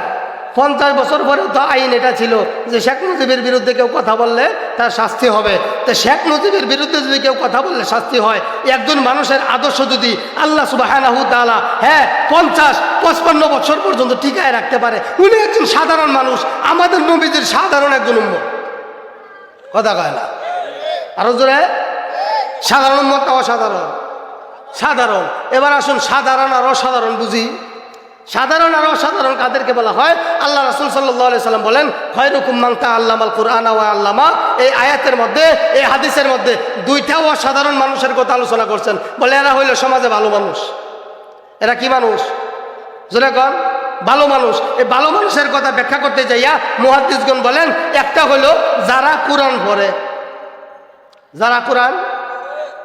50 বছর পরে তো আইন এটা ছিল যে শেখ মুজিবের বিরুদ্ধে কেউ কথা বললে তার শাস্তি হবে। তো শেখ মুজিবের বিরুদ্ধে যদি কেউ কথা বললে শাস্তি হয়, একজন মানুষের আদর্শ যদি আল্লাহ সুবহানাহু ওয়া তাআলা 50-55 বছর পর্যন্ত টিকায় রাখতে পারে, উনি একজন সাধারণ মানুষ, আমাদের নবীদের সাধারণ একজন উম্মত। কথা কয় না? আরো জোরে, সাধারণ উম্মত না অসাধারণ? সাধারণ। এবার আসুন সাধারণ আর অসাধারণ বুঝি। সাধারণ আর অসাধারণ কাদেরকে বলা হয়? আল্লাহ রাসূল সাল্লাল্লাহু আলাইহি সাল্লাম বলেন, খায়রুকুম মান তাআল্লামাল কুরআনা ওয়া আল্লামা। এই আয়াতের মধ্যে, এই হাদিসের মধ্যে দুইটা অসাধারণ মানুষের কথা আলোচনা করছেন। বলে এরা হইল সমাজে ভালো মানুষ। এরা কি মানুষ? জোরে কন, ভালো মানুষ। এই ভালো মানুষের কথা ব্যাখ্যা করতে যাইয়া মুহাদ্দিসগণ বলেন, একটা হলো যারা কোরআন পড়ে, যারা কোরআন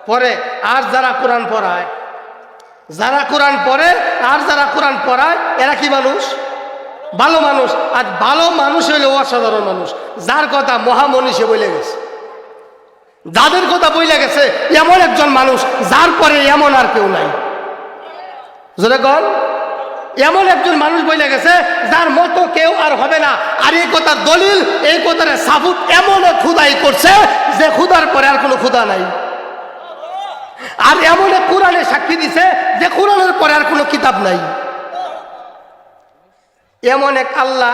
পড়ে আর যারা কোরআন পড়ায়। যারা কোরআন পড়ে আর যারা কোরআন পড়ায় এরা কি মানুষ? ভালো মানুষ। আর ভালো মানুষ হইল অসাধারণ মানুষ, যার কথা মহামনীষে বলে গেছে, যাদের কথা বইলে গেছে এমন একজন মানুষ যার পরে এমন আর কেউ নাই। জোরে কন, এমন একজন মানুষ বইলে গেছে যার মতো কেউ আর হবে না। আর এই কথার দলিল, এই কথার সাবুত এমন খুদাই করছে যে খুদার পরে আর কোনো খুদা নাই। আর এমন এক কোরআনে সাক্ষী দিছে যে কোরআনের পরে আর কোনো কিতাব নাই। এমন এক আল্লাহ,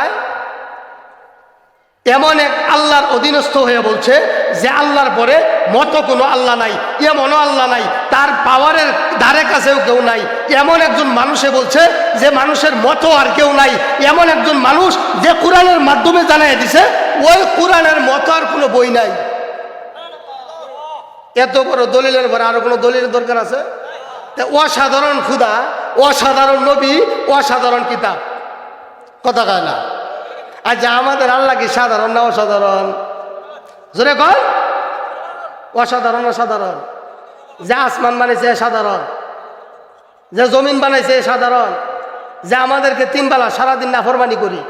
এমন এক আল্লাহর অধীনস্থ হয়ে বলছে যে আল্লাহর পরে মতো কোনো আল্লাহ নাই, এমনও আল্লাহ নাই, তার পাওয়ারের ধারে কাছেও কেউ নাই। এমন একজন মানুষে বলছে যে মানুষের মতো আর কেউ নাই। এমন একজন মানুষ যে কোরআনের মাধ্যমে জানাই দিছে ওই কোরআনের মতো আর কোনো বই নাই। এত বড় দলিলের পরে আরো কোনো দলিলের দরকার আছে? অসাধারণ খুদা, অসাধারণ নবী, অসাধারণ কিতাব। কথা কয় না? আচ্ছা, আমাদের আল্লাহ কি সাধারণ না অসাধারণ? জোরে কয়, অসাধারণ। অসাধারণ। যে আসমান বানাইছে সাধারণ, যে জমিন বানাইছে সাধারণ, যে আমাদেরকে 3 বেলা সারাদিন নাফরমানি করি,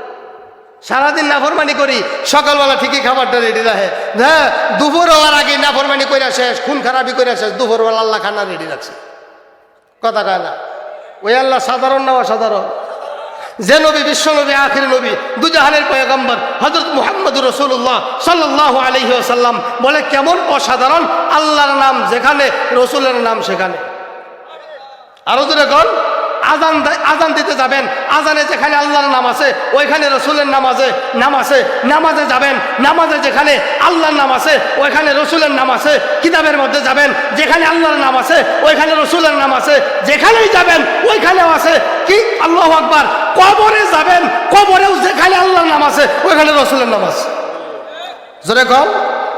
সারাদিন নাফরমানি করি, সকালবেলা ঠিকই খাবারটা রেডি রাখে, হ্যাঁ দুপুর হওয়ার আগে নাফরমানি করে শেষ, খুন খারাপি করে শেষ, দুপুরবেলা আল্লাহ খানা রেডি রাখছে। কথা কয় না? ওই আল্লাহ সাধারণ না অসাধারণ? যে নবী বিশ্ব নবী, আখির নবী, দুজাহানের পয়গম্বর হযরত মুহাম্মদুর রাসূলুল্লাহ সাল্লাল্লাহু আলাইহি ওয়াসাল্লাম বলে কেমন অসাধারণ, আল্লাহর নাম যেখানে রসুলের নাম সেখানে। আরো জোরে কন, আজান দিতে যাবেন, আজানে যেখানে আল্লাহর নাম আছে ওইখানে রসুলের নাম আছে, নাম আছে। নামাজে যাবেন, নামাজে যেখানে আল্লাহর নাম আছে ওইখানে রসুলের নাম আছে। কিতাবের মধ্যে যাবেন, যেখানে আল্লাহর নাম আছে ওইখানে রসুলের নাম আছে। যেখানেই যাবেন ওইখানেও আছে কি? আল্লাহু আকবার। কবরে যাবেন, কবরেও যেখানে আল্লাহর নাম আছে ওইখানে রসুলের নাম আছে। জোরে কন,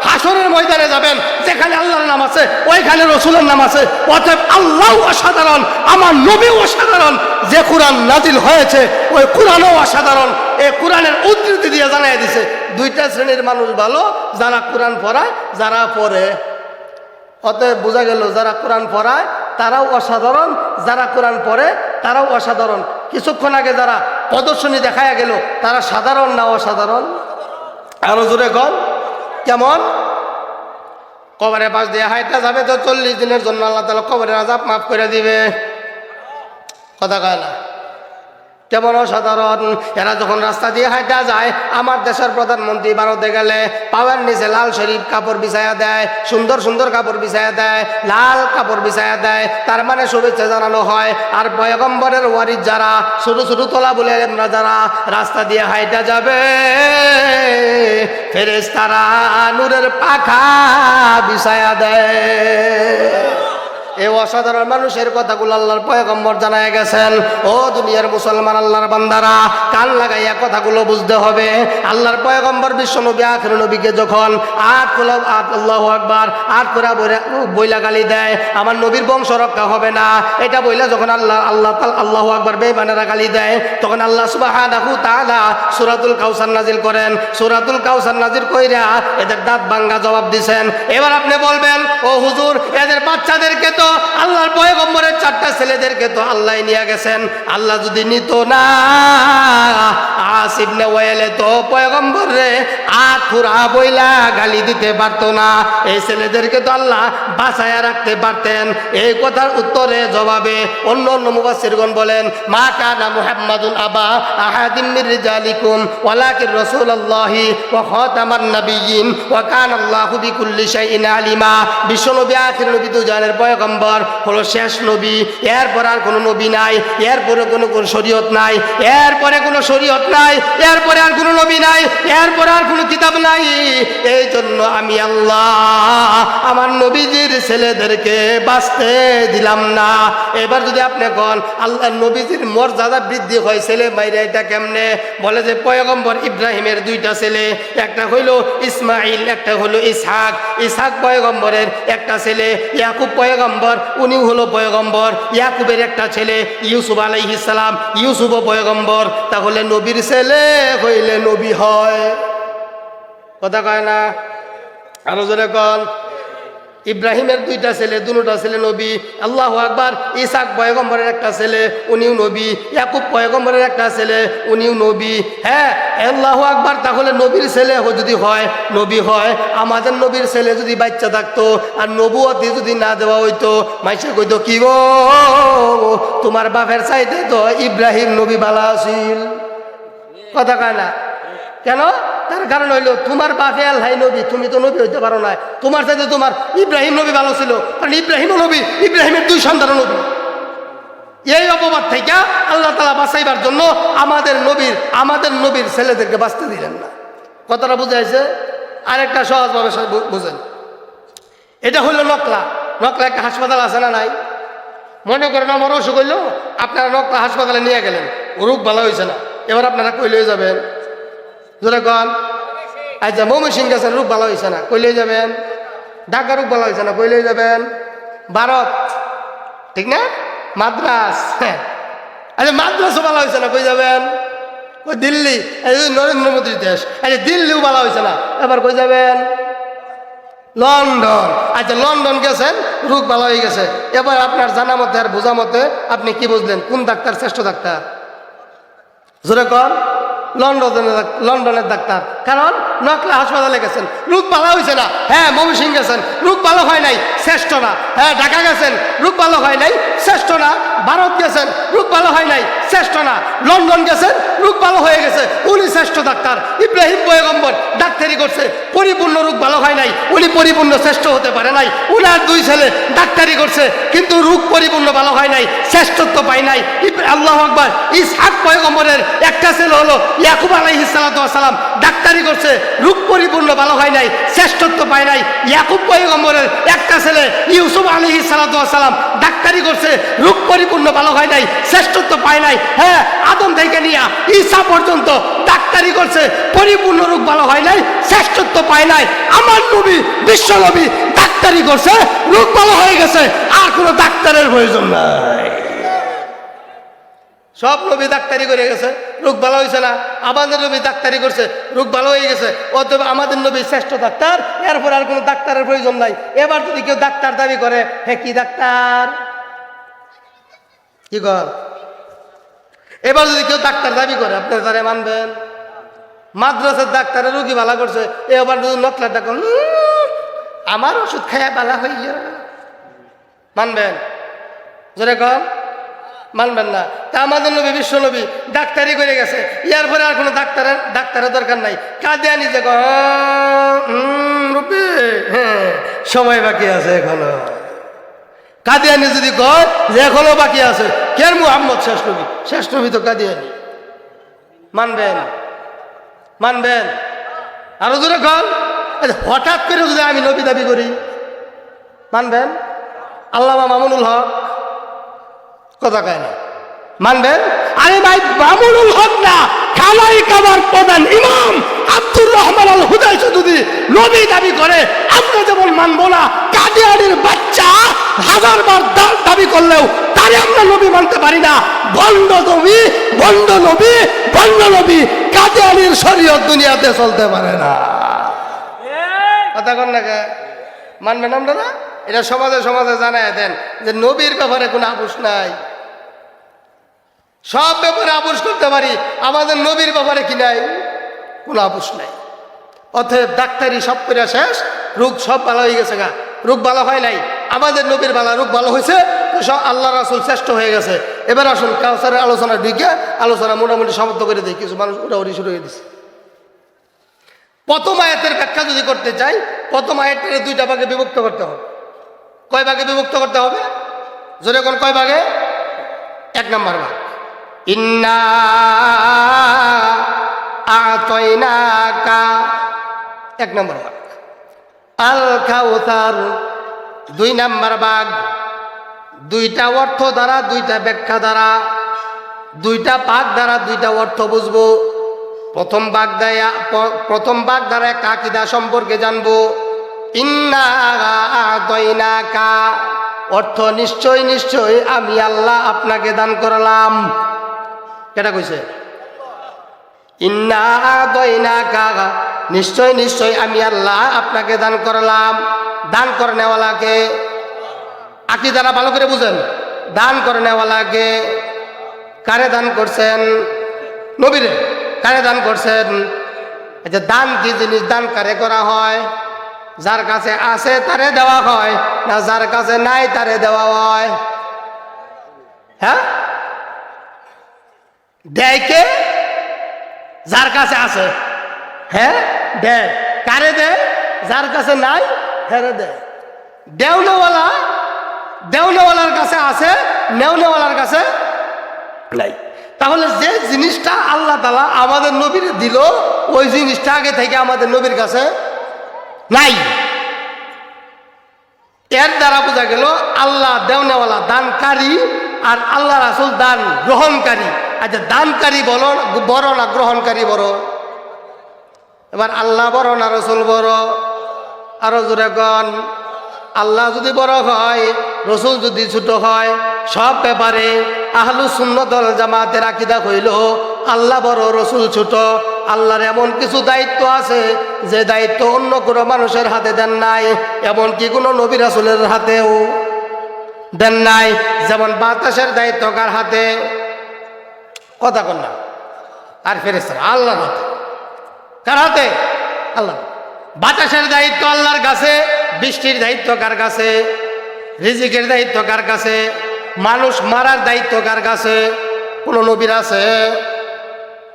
হাসরের ময়দানে যাবেন, যেখানে আল্লাহর নাম আছে ওইখানে রসুলের নাম আছে। অতএব আল্লাহ অসাধারণ, আমার নবী অসাধারণ, যে কোরআন নাজিল হয়েছে ওই কোরআনও অসাধারণ। এই কোরআনের উদ্ধৃতি দিয়ে জানাই দিছে দুইটা শ্রেণীর মানুষ ভালো, যারা কোরআন পড়ায়, যারা পড়ে। অতএব বোঝা গেল যারা কোরআন পড়ায় তারাও অসাধারণ, যারা কোরআন পড়ে তারাও অসাধারণ। কিছুক্ষণ আগে যারা প্রদর্শনী দেখায়া গেল তারা সাধারণ না অসাধারণ? আরো জোরে কন, কেমন? কবরের পাশ দিয়ে হাইটা যাবে তো 40 দিনের জন্য আল্লাহ তাআলা কবরের আযাব মাফ করে দিবে। কথা কয় না? কেমন অসাধারণ। এরা যখন রাস্তা দিয়ে হাইটা যায়, আমার দেশের প্রধানমন্ত্রী ভারতে গেলে পাওয়ার নিচে লাল শরীফ কাপড় বিছায়া দেয়, সুন্দর সুন্দর কাপড় বিছায়া দেয়, লাল কাপড় বিছায়া দেয়, তার মানে শুভেচ্ছা জানানো হয়। আর পয়গম্বরের ওয়ারিস যারা, ছোট ছোট তোলা বলে আমরা যারা রাস্তা দিয়ে হাইটা যাবে, ফেরেশতারা নূরের পাখা বিছায়া দেয়। এই অসাধারণ মানুষের কথাগুলো আল্লাহর পয়গম্বর জানায় গেছেন। ও দুনিয়ার মুসলমান আল্লাহর বান্দারা, কান লাগাইয়া কথাগুলো বুঝতে হবে। আল্লাহর পয়গম্বর বিশ্বনবী আখির নবীকে যখন আল্লাহু আকবার করে বইলা গালি দেয়, আমার নবীর বংশ রক্ষা হবে না, এটা বইলা যখন আল্লাহু আকবার বেঈমানেরা গালি দেয়, তখন আল্লাহ সুবহানাহু তাআলা সূরাতুল কাউসার নাজিল করেন। সূরাতুল কাউসার নাজিল কইরা এদের দাঁত ভাঙ্গা জবাব দিছেন। এবার আপনি বলবেন, ও হুজুর, এদের বাচ্চাদেরকে তো আল্লাহর পয়গম্বরের 4টা ছেলেদেরকে তো আল্লাহ নিয়ে গেছেন, আল্লাহ যদি নিত না, আস ইবনে ওয়াইলে তো পয়গম্বর রে আখুরা বইলা গালি দিতে পারতো না, এই ছেলেদেরকে তো আল্লাহ বাঁচায়া রাখতে পারতেন। এই কথার উত্তরে জবাবে অন্য অন্য মুফাসসিরগণ বলেন, মা কানা মুহাম্মাদুন আবা আহাদিম মির রিজালিকুম ওয়ালাকিন রাসূলুল্লাহি ওয়া খাতামান নাবিয়্যিন ওয়া কানা আল্লাহু বিকুল্লি শাইইন আলিমা। বিশ্বনবী আখির নবী দুজানের পয়গম্বর হলো শেষ নবী, এরপর আর কোনো নবী নাই, এরপরে কোনো শরীয়ত নাই, এরপরে কোনো শরীয়ত নাই, এরপরে আর কোনো নবী নাই, এরপরে আর কোনো কিতাব নাই। এই জন্য আমি আল্লাহ আমার নবীজির ছেলেদেরকে বাঁচতে দিলাম না। এবার যদি আপনি কোন আল্লাহ নবীজির মর্যাদা বৃদ্ধি হয় ছেলে মাইরা, এটা কেমনে? বলে যে পয়গম্বর ইব্রাহিমের 2টা ছেলে, একটা হইল ইসমাইল, একটা হলো ইসহাক। ইসহাক পয়গম্বরের একটা ছেলে, ইয়াকুব পয়গম্বর, উনিও হলো পয়গম্বর। ইয়াকুবের একটা ছেলে ইউসুফ আলাইহিস সালাম, ইউসুফও পয়গম্বর। তাহলে নবীর ছেলে হইলে নবী হয়, কথা কয় না? আরো জোরে কন। ইব্রাহিমের 2টা ছেলে, দুটা ছেলে নবী। আল্লাহু আকবার। ইসহাক পয়গম্বরের একটা ছেলে, উনিও নবী। ইয়াকুব পয়গম্বরের একটা ছেলে, উনিও নবী। হ্যাঁ, আল্লাহু আকবার। তাহলে নবীর ছেলে যদি হয়, নবী হয়। আমাদের নবীর ছেলে যদি বাচ্চা থাকতো আর নবুয়তি যদি না দেওয়া হইতো, মাইসে কইতো কি গো, তোমার বাপের চাইতে তো ইব্রাহিম নবী ভালো আছিল, কথা কয় না? কেন? তার কারণ হইল তোমার বাপে আল্লাহ নবী, তুমি তো নবী হইতে পারো না। তোমার চাইতে তোমার ইব্রাহিম নবী ভালো ছিল, কারণ ইব্রাহিমও নবী, ইব্রাহিমের 2 সন্তান নবী। এই অপবাদ থেকে আল্লাহ তাআলা বাঁচাইবার জন্য আমাদের নবীর ছেলেদেরকে বাঁচতে দিলেন না। কথাটা বুঝাইছে? আরেকটা সহজভাবে বুঝেন, এটা হইল নকলা। নকলা একটা হাসপাতাল আছে না নাই? মনে করেন আমার অসুখ হইল, আপনারা নকলা হাসপাতালে নিয়ে গেলেন, রোগ ভালো হয়েছে না, এবার আপনারা কই লয়ে যাবেন? জোরে কন। আচ্ছা, ময়মনসিংহ গেছেন, রোগ ভালো হয়েছে না, কই লয়ে যাবেন? ঢাকা রোগ ভালো হয়েছে না, কই লয়ে যাবেন? ভারত, ঠিক না? মাদ্রাস। আচ্ছা, মাদ্রাসও ভালো হয়েছে না, কই যাবেন? ওই দিল্লি, নরেন্দ্র মোদীর দেশ। আচ্ছা, দিল্লিও ভালো হয়েছে না, এবার কই যাবেন? লন্ডন। আচ্ছা, লন্ডন গেছেন, রোগ ভালো হয়ে গেছে, এবার আপনার জানা মতে আর বোঝা মতে আপনি কি বুঝলেন? কোন ডাক্তার শ্রেষ্ঠ ডাক্তার? জোরে কন। লন্ডনের ডাক্তার। কারণ নকলা হাসপাতালে গেছেন, রোগ ভালো হয়েছে না। হ্যাঁ, ময়মনসিংহ গেছেন, রোগ ভালো হয় নাই, শ্রেষ্ঠ না। হ্যাঁ, ঢাকা গেছেন, রোগ ভালো হয় নাই, শ্রেষ্ঠ না। ভারত গেছেন, রোগ ভালো হয় নাই, শ্রেষ্ঠ না। লন্ডন গেছেন, রোগ ভালো হয়ে গেছে, উনি শ্রেষ্ঠ ডাক্তার। ইব্রাহিম পয়গম্বর ডাক্তারি করছে, পরিপূর্ণ রোগ ভালো হয় নাই, উনি পরিপূর্ণ শ্রেষ্ঠ হতে পারে নাই। উনার 2 ছেলে ডাক্তারি করছে, কিন্তু রোগ পরিপূর্ণ ভালো হয় নাই, শ্রেষ্ঠত্ব পায় নাই। আল্লাহু আকবার। ইসহাক পয়গম্বরের একটা ছেলে হলো ইয়াকুব আলাইহিস সালাতু ওয়াস সালাম, ডাক্তারি করছে, রোগ পরিপূর্ণ ভালো হয় নাই, শ্রেষ্ঠত্ব পায় নাই। ইয়াকুব পয়গম্বরের একটা ছেলে ইউসুফ আলাইহিস সালাতু ওয়াস সালাম, ডাক্তারি করছে, রোগ পরিপূর্ণ ভালো হয় নাই, শ্রেষ্ঠত্ব পায় নাই। হ্যাঁ, আদম থেকে নিয়ে ঈসা পর্যন্ত ডাক্তারি করছে, পরিপূর্ণ রোগ ভালো হয় নাই, শ্রেষ্ঠত্ব পায় নাই। আমার নবী, বিশ্ব নবী ডাক্তারি করছে, রোগ ভালো হয়ে গেছে, আর কোনো ডাক্তারের প্রয়োজন নাই। সব নবী ডাক্তারি করে গেছে, রোগ ভালো হয়েছে না। আমাদের নবী ডাক্তারি করছে, রোগ ভালো হয়ে গেছে, অতএব আমাদের নবী শ্রেষ্ঠ ডাক্তার, এরপর আর কোনো ডাক্তারের প্রয়োজন নাই। এবার যদি কেউ ডাক্তার দাবি করে, হ্যাঁ কি ডাক্তার, কি কর? এবার যদি কেউ ডাক্তার দাবি করে, আপনার তারে মানবেন? মাদ্রাসার ডাক্তারের রোগী ভালো করছে, এবার যদি নকলার ডাক্তার আমার ওষুধ খাইয়া ভালো হইয়া, মানবেন? জোরে কম। মানবেন না। তা আমাদের নবী, বিশ্ব নবী ডাক্তারি করে গেছে, ইয়ার পরে আর কোনো ডাক্তারের দরকার নাই। কাদিয়ানি যে হ্যাঁ সময় বাকি আছে এখনো, কাদিয়ানি যদি কয় যে এখনো বাকি আছে, কেন মুহাম্মদ শেষ নবী? শেষ নবী তো কাদিয়ানি। মানবেন? মানবেন? আরো জোরে কন। হঠাৎ করে যদি আমি নবী দাবি করি, মানবেন? আল্লামা মামুনুল হক, কথা কয় না, মানবেন? আরে ভাই মামুনুল হক না, খালাই কাবার প্রধান ইমাম আব্দুর রহমান আল হুদাইস যদি নবী দাবি করে, আমরা যেমন মানবো না, কাদিয়ানির বাচ্চা হাজারবার দাবি করলেও তারে আমরা নবী মানতে পারি না। ভণ্ড নবী, ভণ্ড নবী, ভণ্ড নবী, কাদিয়ানির শরীয়ত দুনিয়াতে চলতে পারে না। কথা কন না কে? মানবেন আপনারা? এটা সমাজে সমাজে জানায় দেন যে নবীর ব্যাপারে কোনো আপোষ নাই। সব ব্যাপারে আপোষ করতে পারি, আমাদের নবীর ব্যাপারে কি নাই? কোনো আপোষ নাই। অতএব ডাক্তারি সব করে শেষ, রোগ সব ভালো হয়ে গেছে গা, রোগ ভালো হয় নাই, আমাদের নবীর বালা রোগ ভালো হয়েছে, সব আল্লাহ রাসূল শ্রেষ্ঠ হয়ে গেছে। এবার আসুন কাউসারের আলোচনা ঢুকে আলোচনা মোটামুটি সমাপ্ত করে দিই। কিছু মানুষ উড়াউড়ি শুরু হয়ে দিচ্ছে। প্রথম আয়াতের ব্যাখ্যা যদি করতে চাই, প্রথম আয়াতটাকে দুইটা ভাগে বিভক্ত করতে হবে। কয় ভাগে বিভক্ত করতে হবে? জোরে কোন কয় ভাগে? এক নম্বর ভাগ, ইন্না আতাইনাকা, এক নম্বর ভাগ। আল কাউসার, দুই নম্বর ভাগ। দুইটা অর্থ দ্বারা, দুইটা ব্যাখ্যা দ্বারা, দুইটা ভাগ দ্বারা দুইটা অর্থ বুঝবো। প্রথম ভাগ দ্বারা একটা আকীদা সম্পর্কে জানবো। ইন্না আতাইনাকা অর্থ নিশ্চয় নিশ্চয় আমি আল্লাহ আপনাকে দান করলাম। কেটা কইছে? ইন্না আতাইনাকা নিশ্চয় নিশ্চয় আমি আল্লাহ আপনাকে দান করলাম। দান করনেওয়ালাকে, আকীদারা ভালো করে বুঝেন। দান করনেওয়ালাকে, কারে দান করছেন? নবীরে। কারে দান করছেন? আচ্ছা, দান কি জিনিস? দান কারে করা হয়? যার কাছে আছে তারে দেওয়া হয়, না যার কাছে নাই তারে দেওয়া হয়? হ্যাঁ, দেয় কে? যার কাছে আছে, হ্যাঁ দেয়। কারে দেয়? যার কাছে নাই হেরে দেয়। দেওনেওয়ালা, দেওনেওয়ালার কাছে আছে, নেওনেওয়ালার কাছে নাই। তাহলে যে জিনিসটা আল্লাহ তাআলা আমাদের নবীর দিল, ওই জিনিসটা আগে থেকে আমাদের নবীর কাছে নাই। এর দ্বারা বোঝা গেল আল্লাহ দেওনেওয়ালা, দানকারী, আর আল্লাহ রাসূল দান গ্রহণকারী। আচ্ছা, দানকারী বড় না গ্রহণকারী বড়? এবার আল্লাহ বড় না রসুল বড়? আরো জোরে গণ। আল্লাহ যদি বড় হয়, রসুল যদি ছোট হয়, সব ব্যাপারে আহলুস সুন্নাত ওয়াল জামাতের আকীদা হইল আল্লাহ বড় রসুল ছোট। আল্লাহর এমন কিছু দায়িত্ব আছে যে দায়িত্ব অন্য কোনো মানুষের হাতে দেন নাই, এমনকি কোনো নবী রাসূলের হাতেও দেন নাই। যেমন বাতাসের দায়িত্ব কার হাতে? কথা কন না। আর ফেরেশতারা আল্লাহর হাতে। কার হাতে? আল্লাহ। বাতাসের দায়িত্ব আল্লাহর কাছে, বৃষ্টির দায়িত্ব কার কাছে? রিজিকের দায়িত্ব কার কাছে? মানুষ মারার দায়িত্ব কার কাছে? কোন নবীর আছে?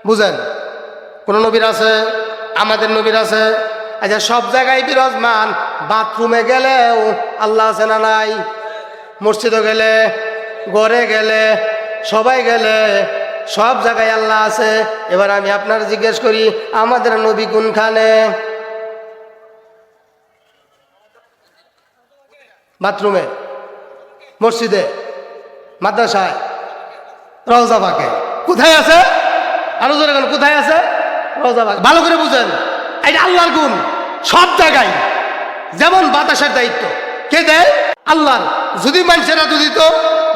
বুঝেন, কোন নবীর আছে? আমাদের নবীর আছে। আচ্ছা, সব জায়গায় বিরাজমান। বাথরুমে গেলেও আল্লাহ আছে না নাই? মসজিদে গেলে, ঘরে গেলে, সবাই গেলে, সব জায়গায় আল্লাহ আছে। এবার আমি আপনার জিজ্ঞেস করি, আমাদের নবী কোনখানে? বাথরুমে, মসজিদে, মাদ্রাসায়, রওজা পাকে। কোথায় আছে? আরো জোরে বলেন, কোথায় আছে? রওজা পাকে। ভালো করে বুঝেন, এটা আল্লাহর গুণ। সব জায়গায়। যেমন বাতাসের দায়িত্ব কে দেয়? আল্লাহর। যদি মানুষের হাতে দিত,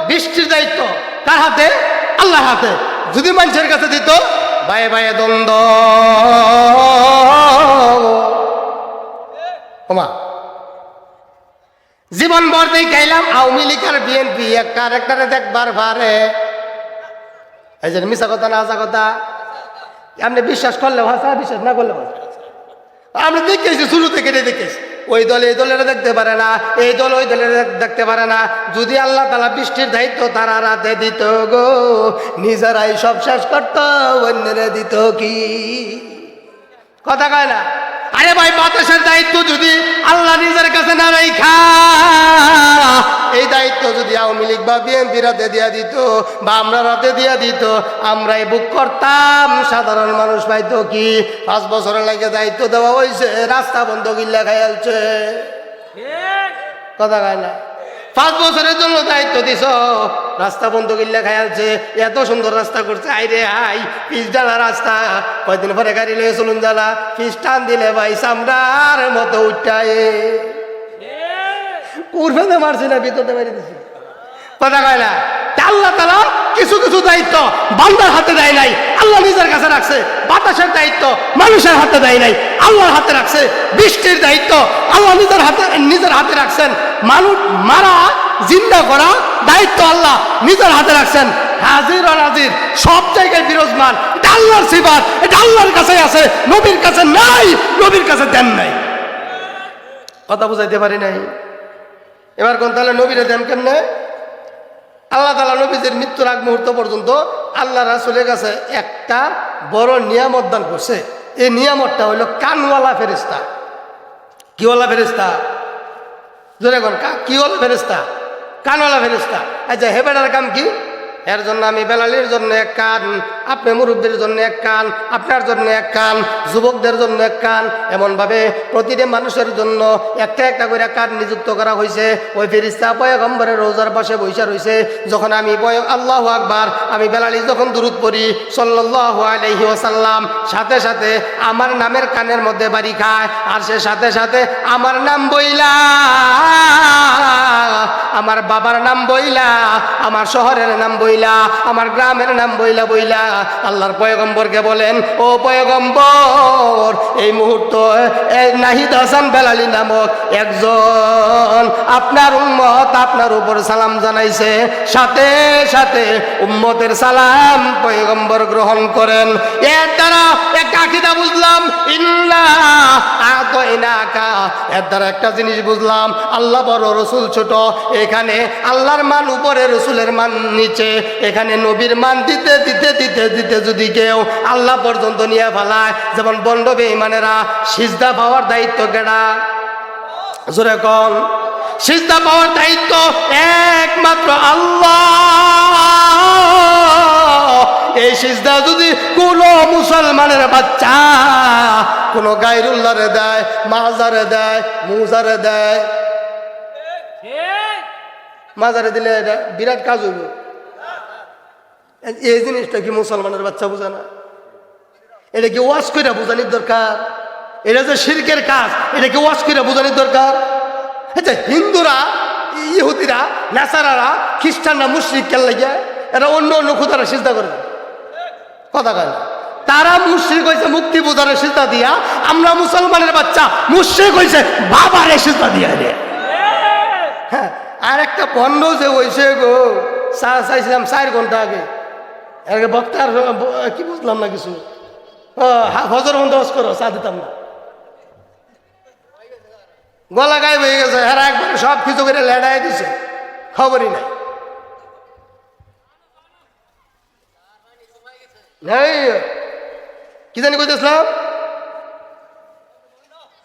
বৃষ্টির দায়িত্ব কার হাতে? আল্লাহর হাতে। যদি মানুষের কাছে দিত, বায়ে বায়ে দ্বন্দ্ব। ওমা, জীবন ভর দেখাইলাম আওয়ামী লীগ আর বিএনপি একটা দেখবার ভারে। এই যে মিশা কথা না আজা কথা, আপনি বিশ্বাস করলে ভাষা, বিশ্বাস না করলে ভাষা। আমরা দেখেছি, শুরু থেকে দেখেছি। ওই দল এই দলের দেখতে পারে না, এই দল ওই দলের দেখতে পারে না। যদি আল্লাহ তাআলা বৃষ্টির দায়িত্ব তারা রাতে দিত গো, নিজেরাই সব শেষ করত, অন্যরা দিত কি? কথা কয় না? আরে ভাই, বাতাসের দায়িত্ব যদি আল্লাহ নিজের কাছে না রাখা, এই দায়িত্ব যদি আওয়ামী লীগ বা বিএনপি রাতে দিয়া দিত, বা আমরা রাতে দিয়া দিত, আমরাই বুক করতাম, সাধারণ মানুষ পাইতো কি? 5 বছরের লাগে দায়িত্ব দেওয়া হয়েছে, রাস্তা বন্ধ গিল্লা খাইয়ালছে। কথা কয় না? 5 বছরের জন্য দায়িত্ব দিছ, রাস্তা বন্ধ কিল্লা খাইছে, এত সুন্দর রাস্তা করছে, আইরে আই পিচ ডালা রাস্তা, কয়দিন পরে গাড়ি লয়ে চলুন জ্বালা, পিচ টান দিলে ভাই চামড়ার মতো উঠায় উর্ফেতে মারছি না, ভিতরতে মারি দিছি। কথা কয় না? আল্লাহ তাআলা কিছু কিছু দায়িত্ব বান্দার হাতে দেয় নাই, আল্লাহ নিজের কাছে রাখছে। বাতাসের দায়িত্ব মানুষের হাতে দেয় নাই, আল্লাহর হাতে রাখছে। বৃষ্টির দায়িত্ব আল্লাহ নিজের হাতে রাখছেন। মানুষ মারা জিন্দা করা দায়িত্ব আল্লাহ নিজের হাতে রাখছেন। হাজির আর নাজির সব জায়গায় বিরাজমান, এটা আল্লাহর সিফাত, এটা আল্লাহর কাছে আছে, নবীর কাছে নাই, নবীর কাছে দেন নাই। কথা বুঝাইতে পারি নাই? এবার কোন তাহলে নবীরে দেন কেমনে? আল্লাহ তাআলা নবীদের মৃত্যুর আগ মুহূর্ত পর্যন্ত আল্লাহ রাসূলের কাছে একটা বড় নিয়ামত দান করছে। এই নিয়ামতটা হইল কানওয়ালা ফেরেশতা। কিওয়ালা ফেরেশতা? জোরে কোন, কিওয়ালা ফেরেশতা? কানওয়ালা ফেরেশতা। আচ্ছা, হে বেটার কাম কি? এর জন্য আমি বেলালের জন্য এক কান, আপনি মুরব্বীর জন্য এক কান, আপনার জন্য এক কান, যুবকদের জন্য এক কান, এমনভাবে প্রতিটি মানুষের জন্য একটা একটা করে কান নিযুক্ত করা হয়েছে। ওই ফেরেশতা পয়গম্বরের রোজার পাশে বৈশা রয়েছে। যখন আমি আল্লাহু আকবার, আমি বেলালি যখন দুরূদ পড়ি সাল্লাল্লাহু আলাইহি ওয়াসাল্লাম, সাথে সাথে আমার নামের কানের মধ্যে বাড়ি খায়, আর সে সাথে সাথে আমার নাম বইলা, আমার বাবার নাম বইলা, আমার শহরের নাম বইলা, আমার গ্রামের নাম বইলা বইলা আল্লাহর পয়গম্বরকে বলেন, ও পয়গম্বর, এই মুহূর্ত নাহিদ হাসান বেলালি নামক একজন আপনার উম্মত আপনার উপর সালাম জানাইছে। সাথে সাথে উম্মতের সালাম পয়গম্বর গ্রহণ করেন। এর দ্বারা একটা আকীদা বুঝলাম, ইন্না আতাইনাকা। এর দ্বারা একটা জিনিস বুঝলাম, আল্লাহ বড়, রসুল ছোট। এখানে আল্লাহর মান উপরে, রসুলের মান নিচে। এখানে নবীর মান দিতে দিতে দিতে দিতে যদি কেউ আল্লাহ পর্যন্ত নিয়ে ফেলায়, যেমন বন্ড বেঈমানেরা, সিজদা পাওয়ার দায়িত্ব কেডা? জোরে কোন। সিজদা পাওয়ার দায়িত্ব একমাত্র আল্লাহ। এই সিজদা যদি কোন মুসলমানের বাচ্চা কোন গায়রুল্লাহরে দেয়, মাজারে দেয়, মুজারে দেয়, মাজারে দিলে এটা বিরাট কাজ হইব। এই জিনিসটা কি মুসলমানের বাচ্চা বোঝে না? এটা কি ওয়াজ করে বোঝানির দরকার? এটা যে শিরকের কাজ, এটা কি ওয়াজ করে বোঝানির দরকার? আচ্ছা, হিন্দুরা, ইহুদিরা, নাসারারা, খ্রিস্টানরা মুশরিক কেন লাগে? এরা অন্য অন্য খুদারা সিজদা করে। কথা কয় না? তারা মুশরিক হয়েছে মুক্তি বোঝারে সিজদা দিয়া, আমরা মুসলমানের বাচ্চা মুশরিক হয়েছে বাবারে সিজদা দিয়া রে। হ্যাঁ, আর একটা বন্ধ যে হয়েছে গো, চাইছিলাম 4 ঘন্টা আগে, বক্তার কি বুঝলাম না কিছু, হজর বন্দোবস্ত করো, চা দিতাম না, গলা গায়ে হয়ে গেছে। হ্যাঁ, একবার সব কিছু করে লেড়াই দিছে, খবরই নাই। কি জানি কইতেছিলাম?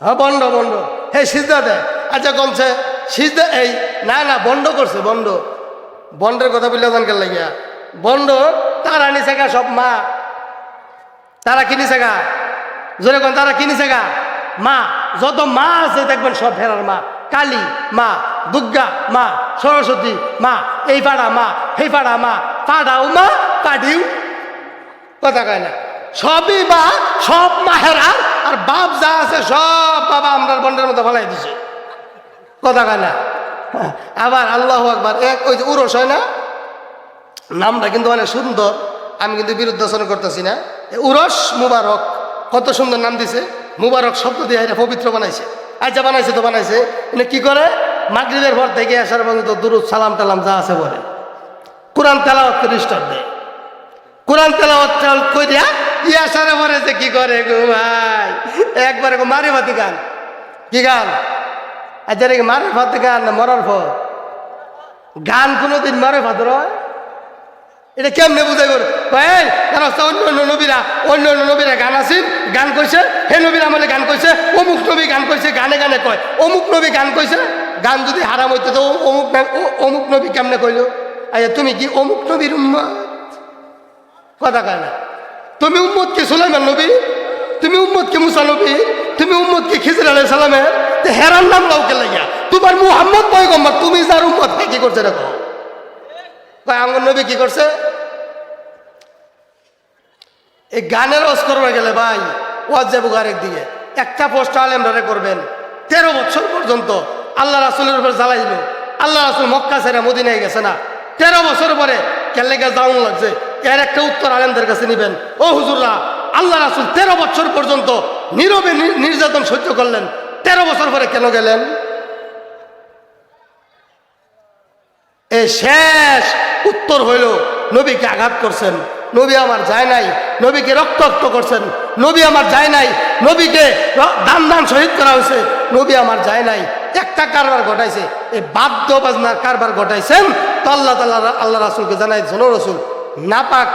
হ্যাঁ, বন্ড বন্ড। হ্যাঁ, সিজদা দেয়। আচ্ছা, কমছে সিজদা, এই না না, বন্ড করছে, বন্ড। বন্ডের কথা বললে জানকার লাগিয়া, বন্ড তারা নিছে গা সব মা। তারা কিনিছে গা, জোরে কোন, তারা কিনিছে গা মা। যত মা আছে দেখবেন সব ফেরার মা। কালী মা, দুর্গা মা, সরস্বতী মা, এই পাড়া মা, সেই পাড়া মা, পাড়াও মা, পাড়িও। কথা কয় না? সবই মা, সব মাহেরা। আর বাপ যা আছে সব বাবা আমরা বন্ডের মতো ফেলাই দিছে। কথা কয় না? আবার আল্লাহু আকবার, এক ওই যে উরস হয় না, নামটা কিন্তু অনেক সুন্দর, আমি কিন্তু বিরুদ্ধাচরণ করতেছি না। উরস মুবারক, কত সুন্দর নাম দিছে। মুবারক শব্দ দিয়ে এটা পবিত্র বানাইছে। আচ্ছা, বানাইছে তো বানাইছে, মানে কি করে? মাগরিবের পর থেকে আসার পর্যন্ত দুরূদ সালাম টালাম যা আছে বলে, কোরআন তেলাওয়াত করে স্টার্ট দেয়। কোরআন তেলাওয়াত কইরা আসার পরে যে কি করে গো ভাই, একবারে মারিফাতি গান। কি গান? আচ্ছা, রে মারিফাতি গান না মরার পর গান? কোনোদিন মারিফাত হয়? এটা কেমনে বুঝাই বল? অন্য অন্য নবীরা গান আসিল, গান কইছে, হে নবীর আমলে গান কইছে, অমুক নবী গান কইছে, গানে গানে কয় অমুক নবী গান কইছে। গান যদি হারাম হইতো তো অমুক নবী কেমনে কইল? আচ্ছা, তুমি কি অমুক নবীর উম্মত? কথা কয় না? তুমি উম্মত কি সুলাইমান নবী? তুমি উম্মতকে মুসা নবী, তুমি উম্মতকে খিজির আলাইহিস সালামের হেরান নাম লাউকে লাগিয়া তোমার মুহাম্মদ পয়গম্বর, তুমি যার উম্মত কি করছে দেখো। ভাই আমার নবী কি করছে? এই গানের ওয়াজ করবে গেলে ভাই ওয়াজ যাবো আরেক দিকে। একটা পোস্ট আলেমরা করবেন 13 বছর পর্যন্ত আল্লাহ রাসূলের উপর জ্বালাইল। আল্লাহ রাসূল মক্কা ছেড়ে মদিনায় গেছে না, 13 বছর পরে কেলে গা জাউন লাগছে। এর একটা উত্তর আলেমদের কাছে নিবেন। ও হুজুররা, আল্লাহ রাসূল 13 বছর পর্যন্ত নীরবে নির্যাতন সহ্য করলেন, 13 বছর পরে কেন গেলেন? এই শেষ উত্তর হইল নবীকে আঘাত করছেন, নবী আমার যায় নাই, নবীকে রক্তাক্ত করছেন, নবী আমার যায় নাই, নবীকে দান শহীদ করা হয়েছে, নবী আমার যায় নাই। একটা কারবার ঘটাইছে, এই বাদ্য বাজনার কারবার ঘটাইছেন। তো আল্লাহ তাআলা আল্লাহ রাসূলকে জানাই, শোনো রাসূল, না পাক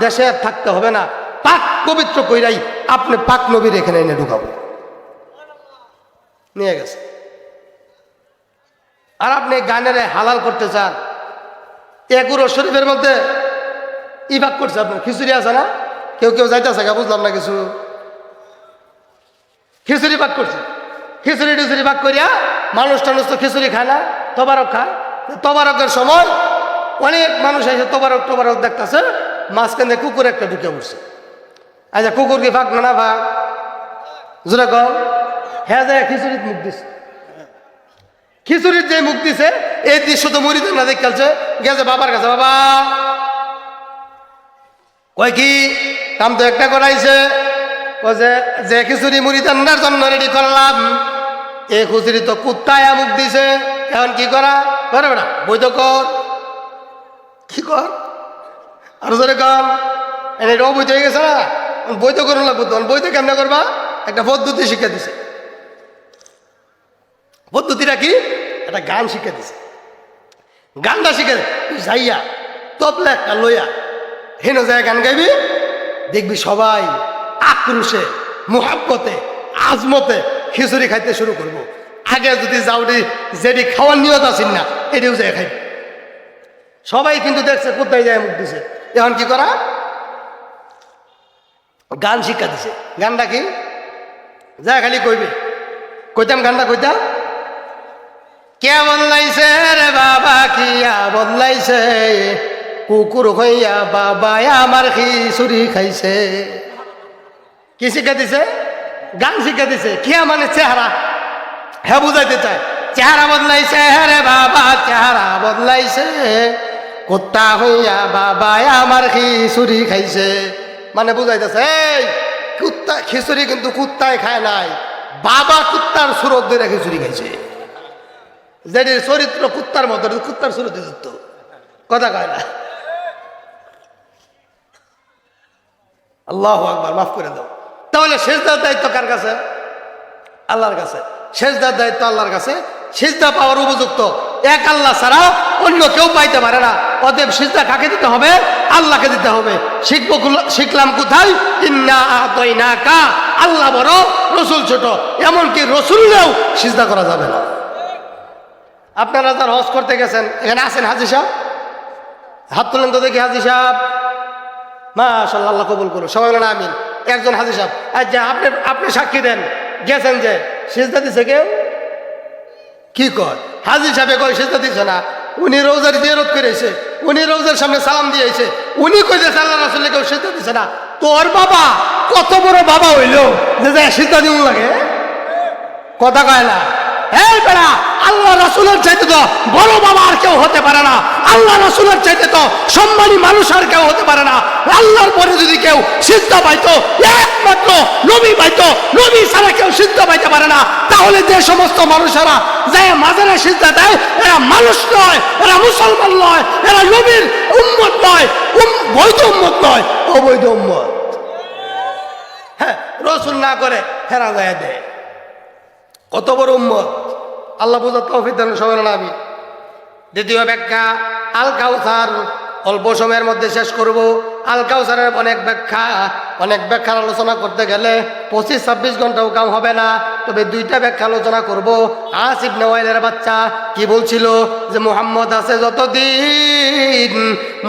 দেশে আর থাকতে হবে না, পাক পবিত্র কইরাই আপনি পাক নবীর এখানে এনে ঢুকাবো। নিয়ে গেছে। আর আপনি গানের হালাল করতে চান, এগুলো শরীফের মধ্যে ইবাক করছে, আপনার খিচুড়ি আছে না, কেউ কেউ যাইতেছে গা, বুঝলাম না কিছু। খিচুড়ি পাক করছে, খিচুড়ি টিচুড়ি পাক করিয়া মানুষ টানুষ তো খিচুড়ি খায় না, তবারক খায়। তবারকের সময় অনেক মানুষ এসে তবারক টবারক দেখতেছে, মাঝখানে কুকুর একটা ঢুকে পড়ছে। আচ্ছা কুকুর কি ফাঁক না ফাঁক? জোরে কম। হ্যাঁ যায় খিচুড়ির মুখ দিছে, খিচুড়ির যে মুখ দিছে এই দৃশ্য তো মুড়িদ না দেখছে। গেছে বাবার কাছে, বাবা কয় কি কাম তো একটা করাইছে, যে খিচুড়ি মুড়ি রান্নার জন্য রেডি করলাম, এই খিচুড়ি তো কুত্তায় মুখ দিছে, এখন কি করা করবে না? বৈধ কর, কি কর আর জোরে কর। এটা অবৈধ হয়ে গেছে না, বৈধ করুন লাগবো। তখন বৈধ কেমনে করবা? একটা পদ্ধতি শিক্ষা দিছে। পদ্ধতিটা কি? একটা গান শিখে দিছে। গানটা শিখে যাইয়া তবলা একটা লইয়া হেন যায় গান গাইবি, দেখবি সবাই আক্রোশে মুহাব্বতে আজমতে খিচুড়ি খাইতে শুরু করবো। আগে যদি যাওডি যেটি খাওয়ার নিয়ত আছেন না, এটিও যায় খাইবে। সবাই কিন্তু দেখছে কোথায় যায় মুখ দিছে। এখন কি করা? গান শিক্ষা দিছে। গানটা কি? যা খালি কইবে, কইতাম গানটা কইতাম, কে বদলাইছে রে বাবা, কিয়া বদলাইছে, কুকুর হইয়া বাবা আমার খিচুড়ি খাইছে। কি শিক্ষা দিছে? গান শিক্ষা দিছে। কিয়া মানে চেহারা, হ্যাঁ বুঝাইতে চায় চেহারা বদলাইছে রে বাবা, চেহারা বদলাইছে, কুত্তা হইয়া বাবা আমার খিচুড়ি খাইছে। মানে বুঝাইতেছে এই কুত্তা খিচুড়ি কিন্তু কুত্তায় খায় নাই, বাবা কুত্তার সুরত ধরে খিচুড়ি খাইছে। যেটির চরিত্র কুত্তার মতো, কুত্তার সুরতে যুক্ত, কথা কয় না। আল্লাহু আকবার, মাফ করে দাও। তাহলে সেজদার দায়িত্ব কার কাছে? আল্লাহর কাছে। সেজদার দায়িত্ব আল্লাহর কাছে। সেজদা পাওয়ার উপযুক্ত এক আল্লাহ ছাড়া অন্য কেউ পাইতে পারে না। অতএব সেজদা কাকে দিতে হবে? আল্লাহকে দিতে হবে। শিখলাম কোথায়? ইন্না আতাইনাকা, আল্লাহ বড় রসুল ছোট। এমনকি রসুলকেও সিজদা করা যাবে না। আপনারা যারা হজ করতে গেছেন, এখানে আছেন হাজী সাহেব? হাত তুলেন তো দেখি। হাজী সাহেব, মাশাআল্লাহ, আল্লাহ কবুল করুন। সবাই বলেন আমিন। একজন হাজী সাহেব, আচ্ছা আপনি সাক্ষী দেন, গেছেন যে সিজদা দিছে কেউ? কি কয়? হাজী সাহেব কয় সিজদা দিছে না। উনি রোজার জিয়ারত করেছে, উনি রোজার সামনে সালাম দিয়েছে, উনি কইছে আল্লাহ রাসূল কেউ সিজদা দিছে না। তোর বাবা কত বড় বাবা হইল যে সিজদা দিউন লাগে? কথা কয় না। এই বেড়া, আল্লাহ রাসূলের চাইতে তো বড় বাবা আর কেউ হতে পারে না। আল্লাহ রাসূলের চাইতে তো সম্মানী মানুষ আর কেউ হতে পারে না। আল্লাহর পরে যদি কেউ সিজদা পাইতো, একমাত্র নবী পাইতো। নবী ছাড়া কেউ সিজদা পাইতে পারে না। তাহলে যে সমস্ত মানুষেরা যায় মাজারে সিজদা দেয়, এরা মানুষ নয়, এরা মুসলমান নয়, এরা নবীর উম্মত নয়, বৈধ উম্মত নয়, অবৈধ উম্মত। হ্যাঁ, রাসূল না করে হেরা যায় দেয়। কত বড় উম্মত, আল্লাহ বুঝার তৌফিক দান। সবাই না আমি দ্বিতীয় ব্যাখ্যা আল কাউসার, অল্প সময়ের মধ্যে শেষ করব। আল কাউসারের অনেক ব্যাখ্যা, অনেক ব্যাখ্যার আলোচনা করতে গেলে 25-26 ঘন্টাও কাম হবে না। তবে দুইটা ব্যাখ্যা আলোচনা করব। আস ইবনে ওয়াইলের বাচ্চা কি বলছিল যে মুহাম্মদ আছে যতদিন,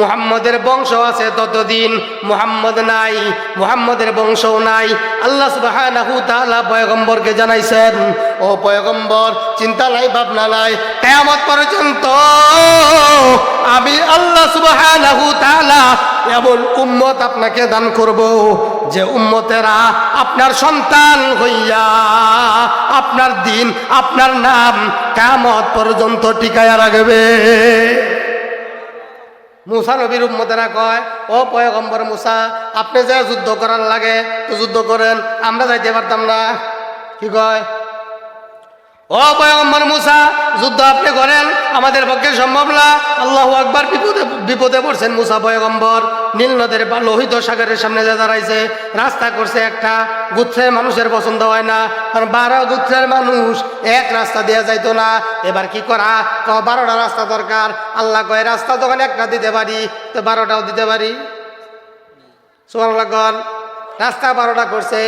মুহাম্মদের বংশ আছে ততদিন। মুহাম্মদ নাই, মুহাম্মদের বংশও নাই। আল্লাহ সুবহানাহু তাআলা পয়গম্বরকে জানাইছেন, ও পয়গম্বর চিন্তা নাই ভাবনা নাই, কিয়ামত পর্যন্ত আমি আল্লাহ সুবহানাহু তাআলা এমন উম্মত আপনাকে দান করব যে উম্মতেরা আপনার সন্তান হইয়া আপনার দিন আপনার নাম কিয়ামত পর্যন্ত টিকায়া রাখবে। মুসা নবীর উম্মতেরা কয়, ও পয়গম্বর মুসা, আপনি যে যুদ্ধ করার লাগে তো যুদ্ধ করেন, আমরা যাইতে পারতাম না। কি কয়, ও পয়গম্বর মুসা, যুদ্ধ আপনি করেন, আমাদের পক্ষে সম্ভব না। আল্লাহু আকবার। বিপদে পড়ছেন মুসা পয়গম্বর। নীল নদের লোহিত সাগরের সামনে যে দাঁড়াইছে, রাস্তা করছে একটা, গোত্রের মানুষের পছন্দ হয় না, কারণ 12 গোত্রের মানুষ এক রাস্তা দেওয়া যাইতো না। এবার কি করা, 12টা রাস্তা দরকার। আল্লাহ কয়, রাস্তা যখন একটা দিতে পারি তো 12টাও দিতে পারি। সুবহানাল্লাহ। রাস্তা 12টা করছে।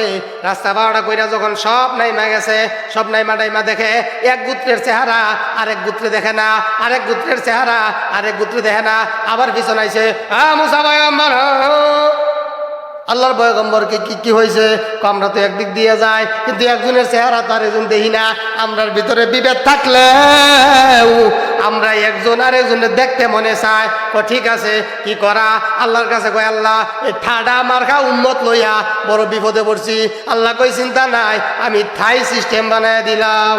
রাস্তা 12টা কইরা যখন সব নাইমা গেছে, সব নাইমা টাইমা দেখে এক গোত্রের চেহারা আরেক গোত্রে দেখে না, আরেক গোত্রের চেহারা আরেক গোত্রে দেখে না। আবার পিছন আইছে, মুসা পয়গম্বর, আল্লাহর পয়গম্বরকে কি হয়েছে? আমরা তো একদিক দিয়ে যাই, কিন্তু একজনের চেহারা তার একজন দেখি না। আমরার ভিতরে বিভেদ থাকলেও আমরা একজন আর একজনের দেখতে মনে চায়। ঠিক আছে, কি করা? আল্লাহর কাছে কয়, আল্লাহ এই ঠাডা মার্কা উম্মত লইয়া বড় বিপদে পড়ছি। আল্লাহ কই, চিন্তা নাই, আমি থাই সিস্টেম বানায় দিলাম।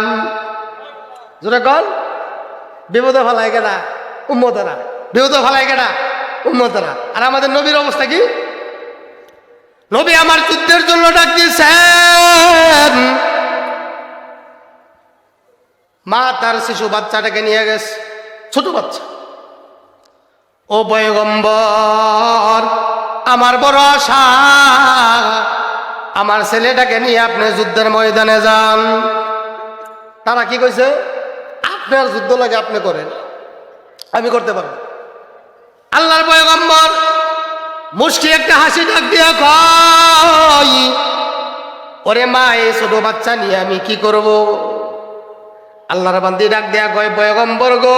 জোরে কল, বিপদে ফেলায় কেনা উম্মতেরা, বিপদে ফেলায় কেনা উম্মতেরা। আর আমাদের নবীর অবস্থা কি? নবী আমার যুদ্ধের জন্য ডাক দিয়েছেন, মা তার শিশু বাচ্চাটাকে নিয়ে গেছে, ছোট বাচ্চা। ও পয়গম্বর, আমার বড় আশা, আমার ছেলেটাকে নিয়ে আপনি যুদ্ধের ময়দানে যান। তারা কি কইছে, আপনার যুদ্ধ লাগে আপনি করেন, আমি করতে পারবো। আল্লাহর পয়গম্বর মুশকি একটা হাসি ডাক দিয়া কয়, ওরে মা, এই ছোট বাচ্চা নিয়ে আমি কি করব? আল্লাহর বান্দি ডাক দিয়া কয়, পয়গম্বর গো,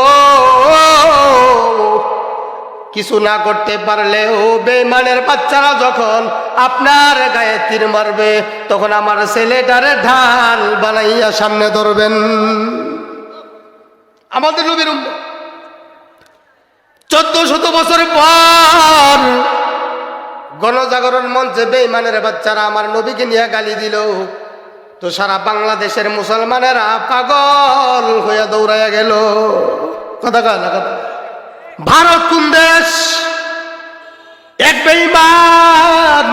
কিছু না করতে পারলেও বেঈমানের বাচ্চারা যখন আপনার গায়ে তীর মারবে, তখন আমার ছেলেটারে ঢাল বানাইয়া সামনে ধরবেন। আমাদের নবীর 1400 বছর পর গণজাগরণ মঞ্চে বেঈমানের বাচ্চারা আমার নবীকে নিয়ে গালি দিল, তো সারা বাংলাদেশের মুসলমানেরা পাগল হইয়া দৌড়াইয়া গেল। কথা কয় না কথা? ভারত কোন দেশ? এক বেঈমান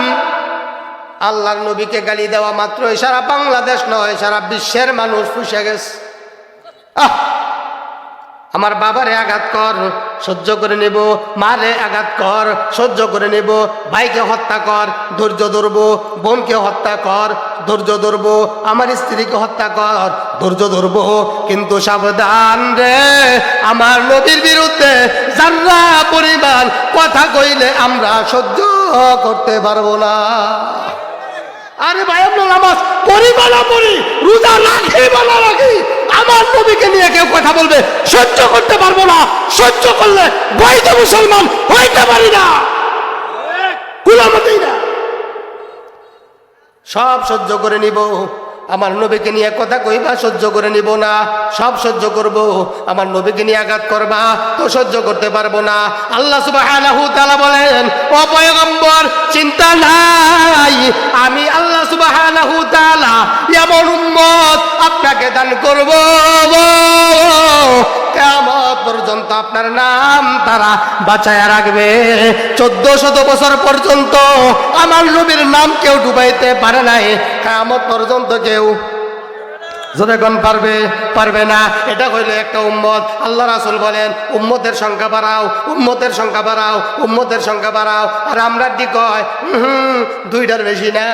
আল্লাহর নবীকে গালি দেওয়া মাত্রই সারা বাংলাদেশ নয়, সারা বিশ্বের মানুষ ফুঁসে গেছে। আমার বাবারে আঘাত কর, সহ্য করে নেব, মারে আঘাত কর, সহ্য করে নেব, ভাইকে হত্যা কর, ধৈর্য ধরব, বোনকে হত্যা কর, ধৈর্য ধরব, আমার স্ত্রীকে হত্যা কর, ধৈর্য ধরব, কিন্তু সাবধান রে, আমার নবীর বিরুদ্ধে যারা পরিবার কথা কইলে আমরা সহ্য করতে পারবো না। আরে ভাই, আমরা নামাজ পড়ি বা না পড়ি, রোজা রাখি বা না রাখি, আমার নবীকে নিয়ে কেউ কথা বলবে সহ্য করতে পারবো না। সহ্য করলে বৈধ মুসলমান হইতে পারি না, গোলামতেই না। সব সহ্য করে নিব, আমার নবীকে নিয়ে কথা কইবা সহ্য করে নিব না, সব সহ্য করব। আমার নবীকে নিয়ে আঘাত করবা তো সহ্য করতে পারবো না। আল্লাহ সুবহানাহু তাআলা বলেন, ও পয়গম্বর চিন্তা নাই, আমি আল্লাহ সুবহানাহু তাআলা এমন উম্মত আপনাকে দান করব, কিয়ামত পর্যন্ত আপনার নাম তারা বাঁচায়া রাখবে। 1400 বছর পর্যন্ত আমার নবীর নাম কেউ ডুবাইতে পারে নাই, কিয়ামত পর্যন্ত কেউ যতক্ষণ পারবে না। এটা হইল একটা উম্মত। আল্লাহ রাসূল বলেন, উম্মতের সংখ্যা বাড়াও, উম্মতের সংখ্যা বাড়াও, উম্মতের সংখ্যা বাড়াও। আর আমরা ঠিক কয়, 2টার বেশি না।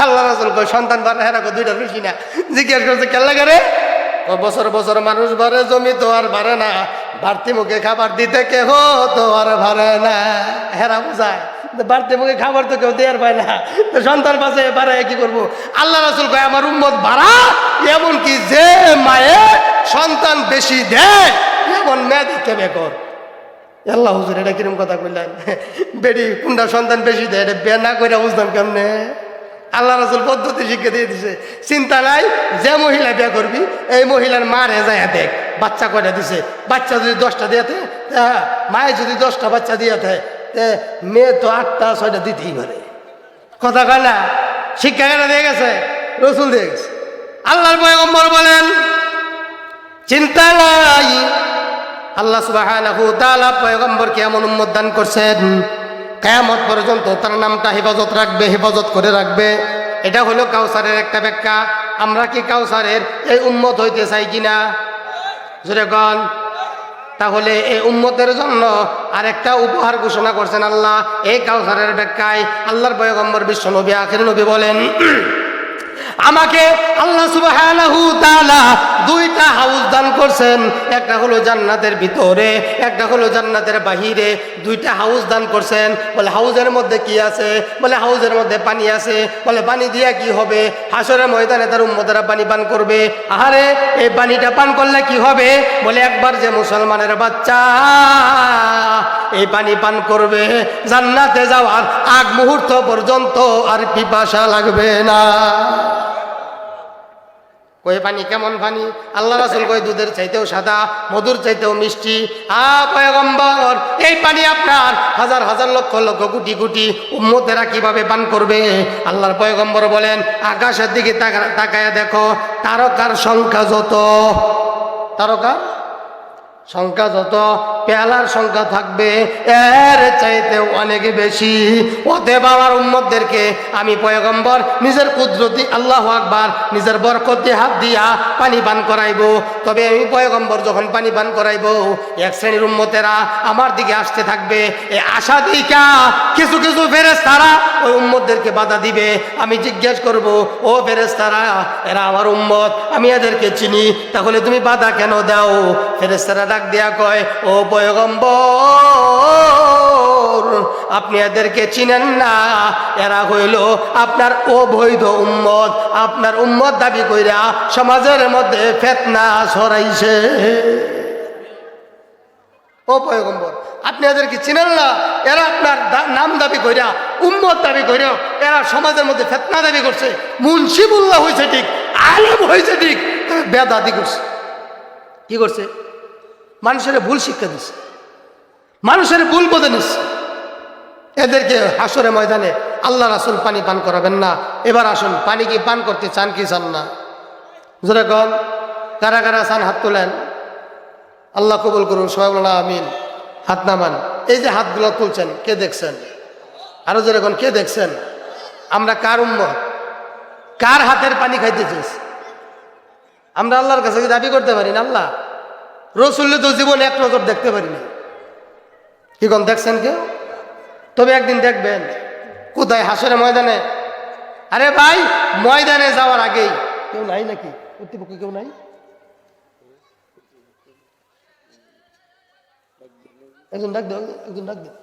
আল্লাহ রাসূল কয়, সন্তান বাড়ে, হ্যাঁ 2টার বেশি না। জিজ্ঞেস করছে কেন লাগে রে? বছর বছর মানুষ বাড়ে, জমি তো আর বাড়ে না, বাড়তি মুখে খাবার দিতে কেহ তো আর বাড়ে না। হেরা বুঝায় বাড়তে মুখে খাবার তো কেউ দেয়ার পায় না, তো সন্তান পাশে বাড়ায় কি করবো? আল্লাহ রাসূল কয় আমার উম্মত বাড়া, এমনকি যে মায়ে সন্তান বেশি দেয় এমন মেয়ে দেখতে বেকর। আল্লাহ হুজুর এটা কিরম কথা কইলেন? বেডি কোনটা সন্তান বেশি দেয় এটা বিয়ে না করে বুঝতাম কেমনে? আল্লাহ রাসূল পদ্ধতি শিক্ষা দিয়ে দিছে, চিন্তা নাই, যে মহিলা বিয়ে করবি এই মহিলার মার যায় দেখ বাচ্চা কয়টা দিছে। বাচ্চা যদি 10টা দিয়ে থাকে, মায়ে যদি 10টা বাচ্চা দিয়ে থাকে, মেয়ে তো 8টা 6টা দিতেই পারে। কথা কয় না? শিক্ষা কেন দিয়ে গেছে? রসুল দিয়ে গেছে। আল্লাহর পয়গম্বর বলেন চিন্তা নাই, আল্লাহ সুবহানাহু ওয়া তাআলা পয়গম্বরকে এমন উম্মত দান করছেন কিয়ামত পর্যন্ত তার নামটা হেফাজত রাখবে, হেফাজত করে রাখবে। এটা হলো কাউসারের একটা ব্যাখ্যা। আমরা কি কাউসারের এই উম্মত হইতে চাই কিনা? জোরে গণ। তাহলে এই উম্মতের জন্য আরেকটা উপহার ঘোষণা করছেন আল্লাহ। এই কাউসারের ব্যাখ্যায় আল্লাহর পয়গম্বর বিশ্ব নবী আখির নবী বলেন আমাকে আল্লাহ সুবহানাহু ওয়া তাআলা 2টা হাউস দান করছেন, একটা হলো জান্নাতের ভিতরে, একটা হলো জান্নাতের বাহিরে। 2টা হাউস দান করছেন। বলে হাউজের মধ্যে কি আছে? বলে হাউজের মধ্যে পানি আছে। বলে পানি দিয়া কি হবে? হাসরের ময়দানে তার উম্মতেরা পানি পান করবে। আহারে এই পানিটা পান করলে কি হবে? বলে একবার যে মুসলমানের বাচ্চা এই পানি পান করবে জান্নাতে যাওয়ার আগ মুহূর্ত পর্যন্ত আর পিপাসা লাগবে না। কই পানি কেমন পানি? আল্লাহ রাসূল কই দুধের চাইতেও সাদা, মধুর চাইতেও মিষ্টি। পয়গম্বর এই পানি আপনার হাজার হাজার লক্ষ লক্ষ কোটি কোটি উম্মতেরা কিভাবে পান করবে? আল্লাহর পয়গম্বর বলেন আকাশের দিকে তাকায় দেখো, তারকার সংখ্যা যত, তারকার সংখ্যা যত, পেয়ালার সংখ্যা থাকবে এর চাইতেও অনেক বেশি। অতএব আমার উম্মতদেরকে আমি পয়গম্বর নিজের কুদরতি আল্লাহু আকবার নিজের বরকতি হাত দিয়া পানি পান করাইব। তবে আমি পয়গম্বর যখন পানি পান করাইব এক শ্রেণীর উম্মতেরা আমার দিকে আসতে থাকবে। এই আশা দিকা কিছু কিছু ফেরেশতারা ওই উম্মতদেরকে বাধা দিবে। আমি জিজ্ঞেস করব ও ফেরেশতারা এরা আমার উম্মত, আমি এদেরকে চিনি, তাহলে তুমি বাধা কেন দাও? ফেরেশতারা ডাক দিয়া কয় ও পয়গম্বর আপনি এদেরকে চিনেন না, এরা হইল আপনার অবৈধ উম্মত, আপনার উম্মত দাবি কইরা সমাজের মধ্যে ফিতনা ছড়াইছে। ও পয়গম্বর আপনি এদেরকে চিনেন না, এরা আপনার নাম দাবি কইরা উম্মত দাবি কইরা এরা সমাজের মধ্যে ফিতনা দাবি করছে। মুন্সিবুল্লাহ হয়েছে ঠিক, আলেম হয়েছে ঠিক, তবে বেদাতি করছে। কি করছে? মানুষের ভুল শিক্ষা দিচ্ছে, মানুষের ভুল বোঝে নিচ্ছে। এদেরকে হাসরের ময়দানে আল্লাহ রাসূল পানি পান করাবেন না। এবার আসুন, পানি কি পান করতে চান কি চান না? জোরে গণ। কারা কারা চান হাত তোলেন। আল্লাহ কবুল করুন, সবাই বলেন আমিন। হাত নামান। এই যে হাতগুলো তুলছেন কে দেখছেন? আরো জোরে গণ, কে দেখছেন? আমরা কার উম্মত? কার হাতের পানি খাইতে চাইছি? আমরা আল্লাহর কাছে কি দাবি করতে পারি না? আল্লাহ রসুল তো জীবনে এক নজর দেখতে পারি না। কি কোন দেখছেন কেউ? তবে একদিন দেখবেন। কোথায়? হাসরের ময়দানে। আরে ভাই ময়দানে যাওয়ার আগেই কেউ নাই নাকি? কর্তৃপক্ষ কেউ নাই? একজন ডাক দেন, একজন ডাক দেন।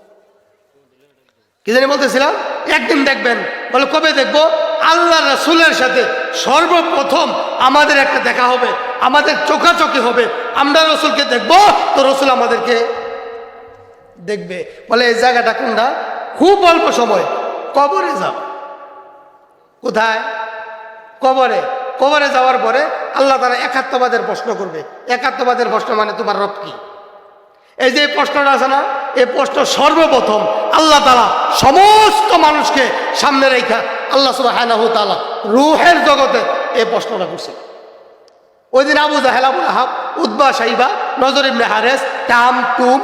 কি জানি বলতেছিলাম? একদিন দেখবেন। বলে কবে দেখবো? আল্লাহ রাসূলের সাথে সর্বপ্রথম আমাদের একটা দেখা হবে, আমাদের চোখাচোখি হবে। আমরা রসুলকে দেখবো তো রসুল আমাদেরকে দেখবে। বলে এই জায়গাটা কোনটা? খুব অল্প সময় কবরে যাও। কোথায়? কবরে। কবরে যাওয়ার পরে আল্লাহ তাআলা একাত্মবাদের প্রশ্ন করবে। একাত্মবাদের প্রশ্ন মানে তোমার রব কি? এই যে প্রশ্নটা আছে না, এই প্রশ্ন সর্বপ্রথম আল্লাহ তাআলা সমস্ত মানুষকে সামনে রেখা আল্লাহ সুবহানাহু ওয়া তাআলা রূহের জগতে এই প্রশ্নটা করছে। ওই দিন আবু জাহেল, আবু লাহাব, উতবা, শাইবা, নজর ইবনে হারেস, টাম টুম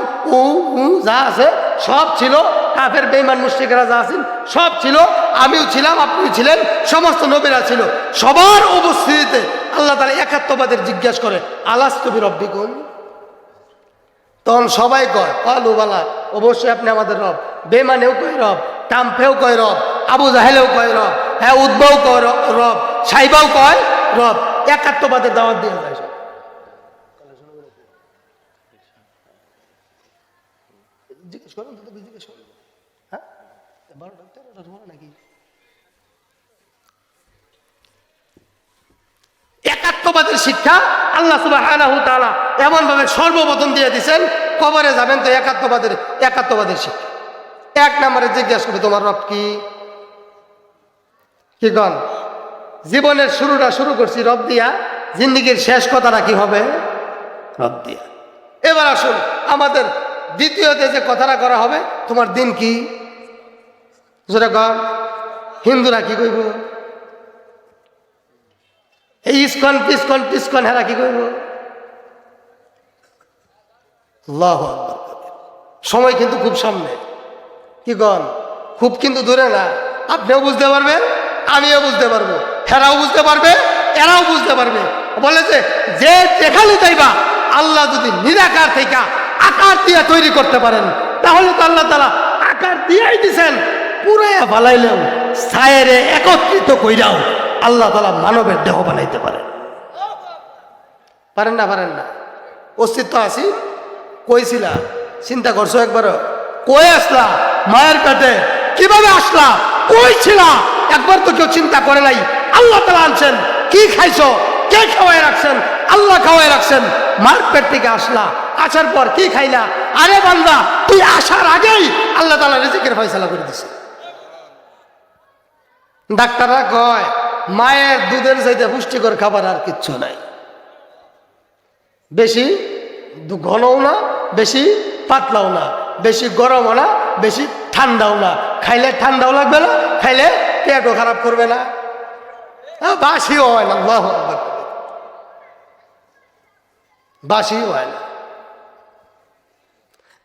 যা আছে সব ছিল। কাফের বেঈমান মুশরিকরা যা আছেন সব ছিল। আমিও ছিলাম, আপনিও ছিলেন, সমস্ত নবীরা ছিল। সবার উপস্থিতিতে আল্লাহ তাআলা একাত্মবাদের জিজ্ঞাসা করে আলাস্তু বিরব্বিকুম। তখন সবাই কয় কালু বালা, অবশ্যই আপনি আমাদের রব। বেঈমানেও কয় রব, টাম্পেও কয় রব, আবু জাহেলেও কয় রব, হ্যাঁ উতবাও কয় রব, শাইবাও কয় রব। একাত্মবাদের দাওয়াত দিয়ে যায়। জিজ্ঞেস করেন তো, জিজ্ঞেস করেন। হ্যাঁ নাকি একাত্মবাদের শিক্ষা আল্লাহ সুবহানাহু ওয়া তাআলা এমন ভাবে সর্বপ্রথম দিয়ে দিয়েছেন, কবরে যাবেন তো একাত্মবাদের শিক্ষা। এক নম্বরে জিজ্ঞাসা করবে তোমার রব কি কন? জীবনের শুরুটা শুরু করছি রব দিয়া, জিন্দেগীর শেষ কথাটা কি হবে? রব দিয়া। এবার আসুন আমাদের দ্বিতীয়তে যে কথাটা করা হবে, তোমার দিন কি? যেটা কন হিন্দুরা কি কইব? এই ইস্কন পিসকন হেরা কি কইব? আল্লাহু আকবার। সময় কিন্তু খুব সামনে, কি কন? খুব কিন্তু দূরে না। আপনিও বুঝতে পারবেন, আমিও বুঝতে পারবো, হেরাও বুঝতে পারবে, এরাও বুঝতে পারবে। বলেছে যে যেখানে যাইবা আল্লাহ যদি নিরাকার থেকে আকার দিয়ে তৈরি করতে পারেন, তাহলে তো আল্লাহ তাআলা আকার দিয়েই দিছেন। পুরাইয়া ফালাইলেও ছায়েরে একত্রিত কইরাও আল্লাহ তাআলা মানবের দেহ বানাইতে পারেন। পারেন না? অস্তিত্ব আছি কইছিলা, চিন্তা করছো একবার? কই আসলা? মায়ের পেটে কিভাবে আসলা? কই ছিলা? একবার তো কেউ চিন্তা করে নাই। আল্লাহ তাআলা আনছেন। কি খাইছো? কে খাওয়াই রাখছেন? আল্লাহ খাওয়াই রাখছেন। মায়ের পেট থেকে আসলা, আসার পর কি খাইলা? আরে বান্দা, তুই আসার আগেই আল্লাহ তাআলা রিজিকের ফয়সালা করে দিছে। ডাক্তাররা কয় মায়ের দুধের চাইতে পুষ্টিকর খাবার আর কিচ্ছু নাই। বেশি ঘনও না, বেশি পাতলাও না, বেশি গরমও না, বেশি ঠান্ডাও না। খাইলে ঠান্ডাও লাগবে না, খাইলে পেটও খারাপ করবে না, বাসিও হয় না। বাসিও হয় না।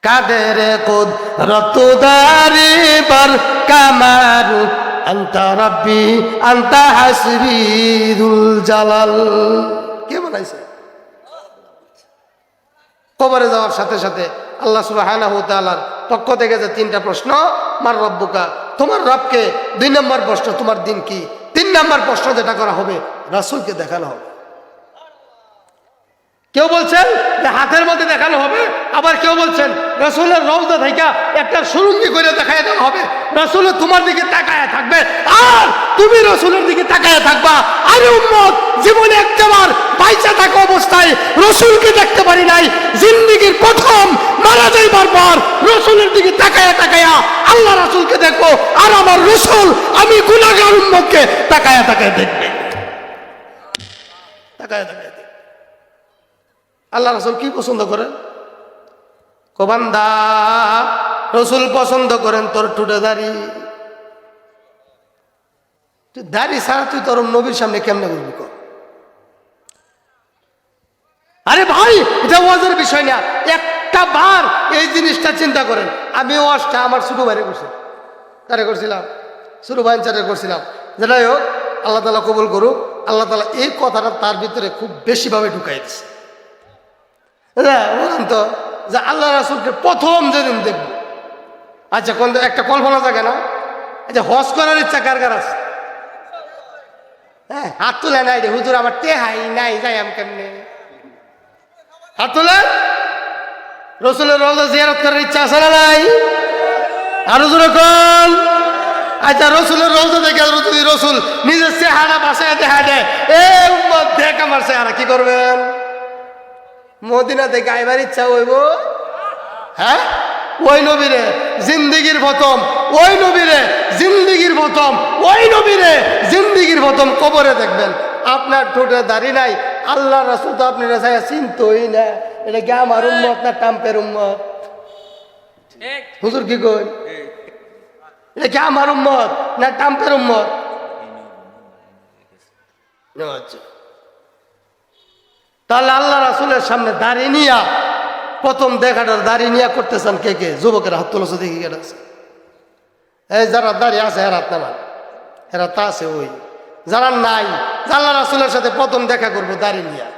কাদের কুদরতদারি বার কামারু আনতা রাব্বি আনতা হাসবি যুল জালাল। কে বানাইছে? কবরে যাওয়ার সাথে সাথে আল্লাহ সুবহানাহু ওয়া তাআলার পক্ষ থেকে যে তিনটা প্রশ্ন, মার রব্বুকা, তোমার রবকে। 2 নম্বর প্রশ্ন, তোমার দিন কি। 3 নম্বর প্রশ্ন যেটা করা হবে, রাসূলকে দেখানো হবে। কেউ বলছেন যে হাতের মধ্যে দেখানো হবে, আবার কেউ বলছেন রাসূলের রওজা থেকে একটা সুরঙ্গি করে দেখায় দেওয়া হবে। রাসূল তোমার দিকে তাকায় থাকবে আর তুমি রাসূলের দিকে তাকায় থাকবা। আরে উম্মত, জীবনে একবার বাইচা থাকা অবস্থায় রাসূলকে দেখতে পারি নাই। জিন্দেগীর প্রথম মারা যাইবার পর রাসূলের দিকে তাকায়া আল্লাহ রাসূলকে দেখবো, আর আমার রাসূল আমি গুনাহগার উম্মতকে তাকায়া দেখবে। তাকায়া দেখবে। আল্লাহ রাসূল কি পছন্দ করেন? বান্দা, রাসূল পছন্দ করেন তোর ঠোঁটে দাড়ি। তুই দাড়ি ছাড়া তুই তোর নবীর সামনে কেমনে বলবি? আরে ভাই, এটা ওয়াজের বিষয় না। একটা বার এই জিনিসটা চিন্তা করেন। আমি ওয়াজটা আমার ছোট ভাইরে করছি, তারে করছিলাম, ছোট ভাই চারে করছিলাম। যেটাই হোক, আল্লাহ তাআলা কবুল করুক। আল্লাহ তাআলা এই কথাটা তার ভিতরে খুব বেশিভাবে ঢুকাই দিচ্ছে। বলুন তো যে আল্লাহ রাসূলকে প্রথম যেদিন দেখব, আচ্ছা কোন একটা কল্পনা জাগে না? আচ্ছা, হজ করার ইচ্ছা কার কার আছে? হ্যাঁ, হাত তুলে নাই রে হুজুর, আমার টেহাই নাই, যাই আমি কেমনে? হাত তুলে। রাসূলের রওজা জিয়ারত করার ইচ্ছা আছে না নাই? আর হুজুর কোন? আচ্ছা, রাসূলের রওজা দেখে যদি রাসূল নিজের চেহারা বাসায় দেখা দেয়, এ উম্মত দেখ আমার চেহারা, কি করবেন? মদিনা থেকে আইবার ইচ্ছা হইব? হ্যাঁ, ওই নবীরে জিন্দেগীর প্রথম, ওই নবীরে জিন্দেগীর প্রথম, ওই নবীরে জিন্দেগীর প্রথম কবরে দেখবেন। আপনার ঠোঁটে দাড়ি নাই, আল্লাহ রাসূল তো আপনার ছায়া চিনতই না। এটা কি আমার উম্মত না টাম্পের উম্মত? হুজুর কি কই? এটা কি আমার উম্মত না টাম্পের উম্মত? আচ্ছা, তাহলে আল্লাহ রাসূলের সামনে দাঁড়িয়ে নিয়া প্রথম দেখাটা দাঁড়িয়ে নিয়া করতেছেন কে কে? যুবকের হাত তুলেছে, দেখি কেটে আছে। এই যারা দাঁড়িয়ে আছে এরা হাত নামান, এরা তা আছে। ওই যারা নাই, আল্লাহ রাসূলের সাথে প্রথম দেখা করবো দাঁড়িয়ে নিয়া,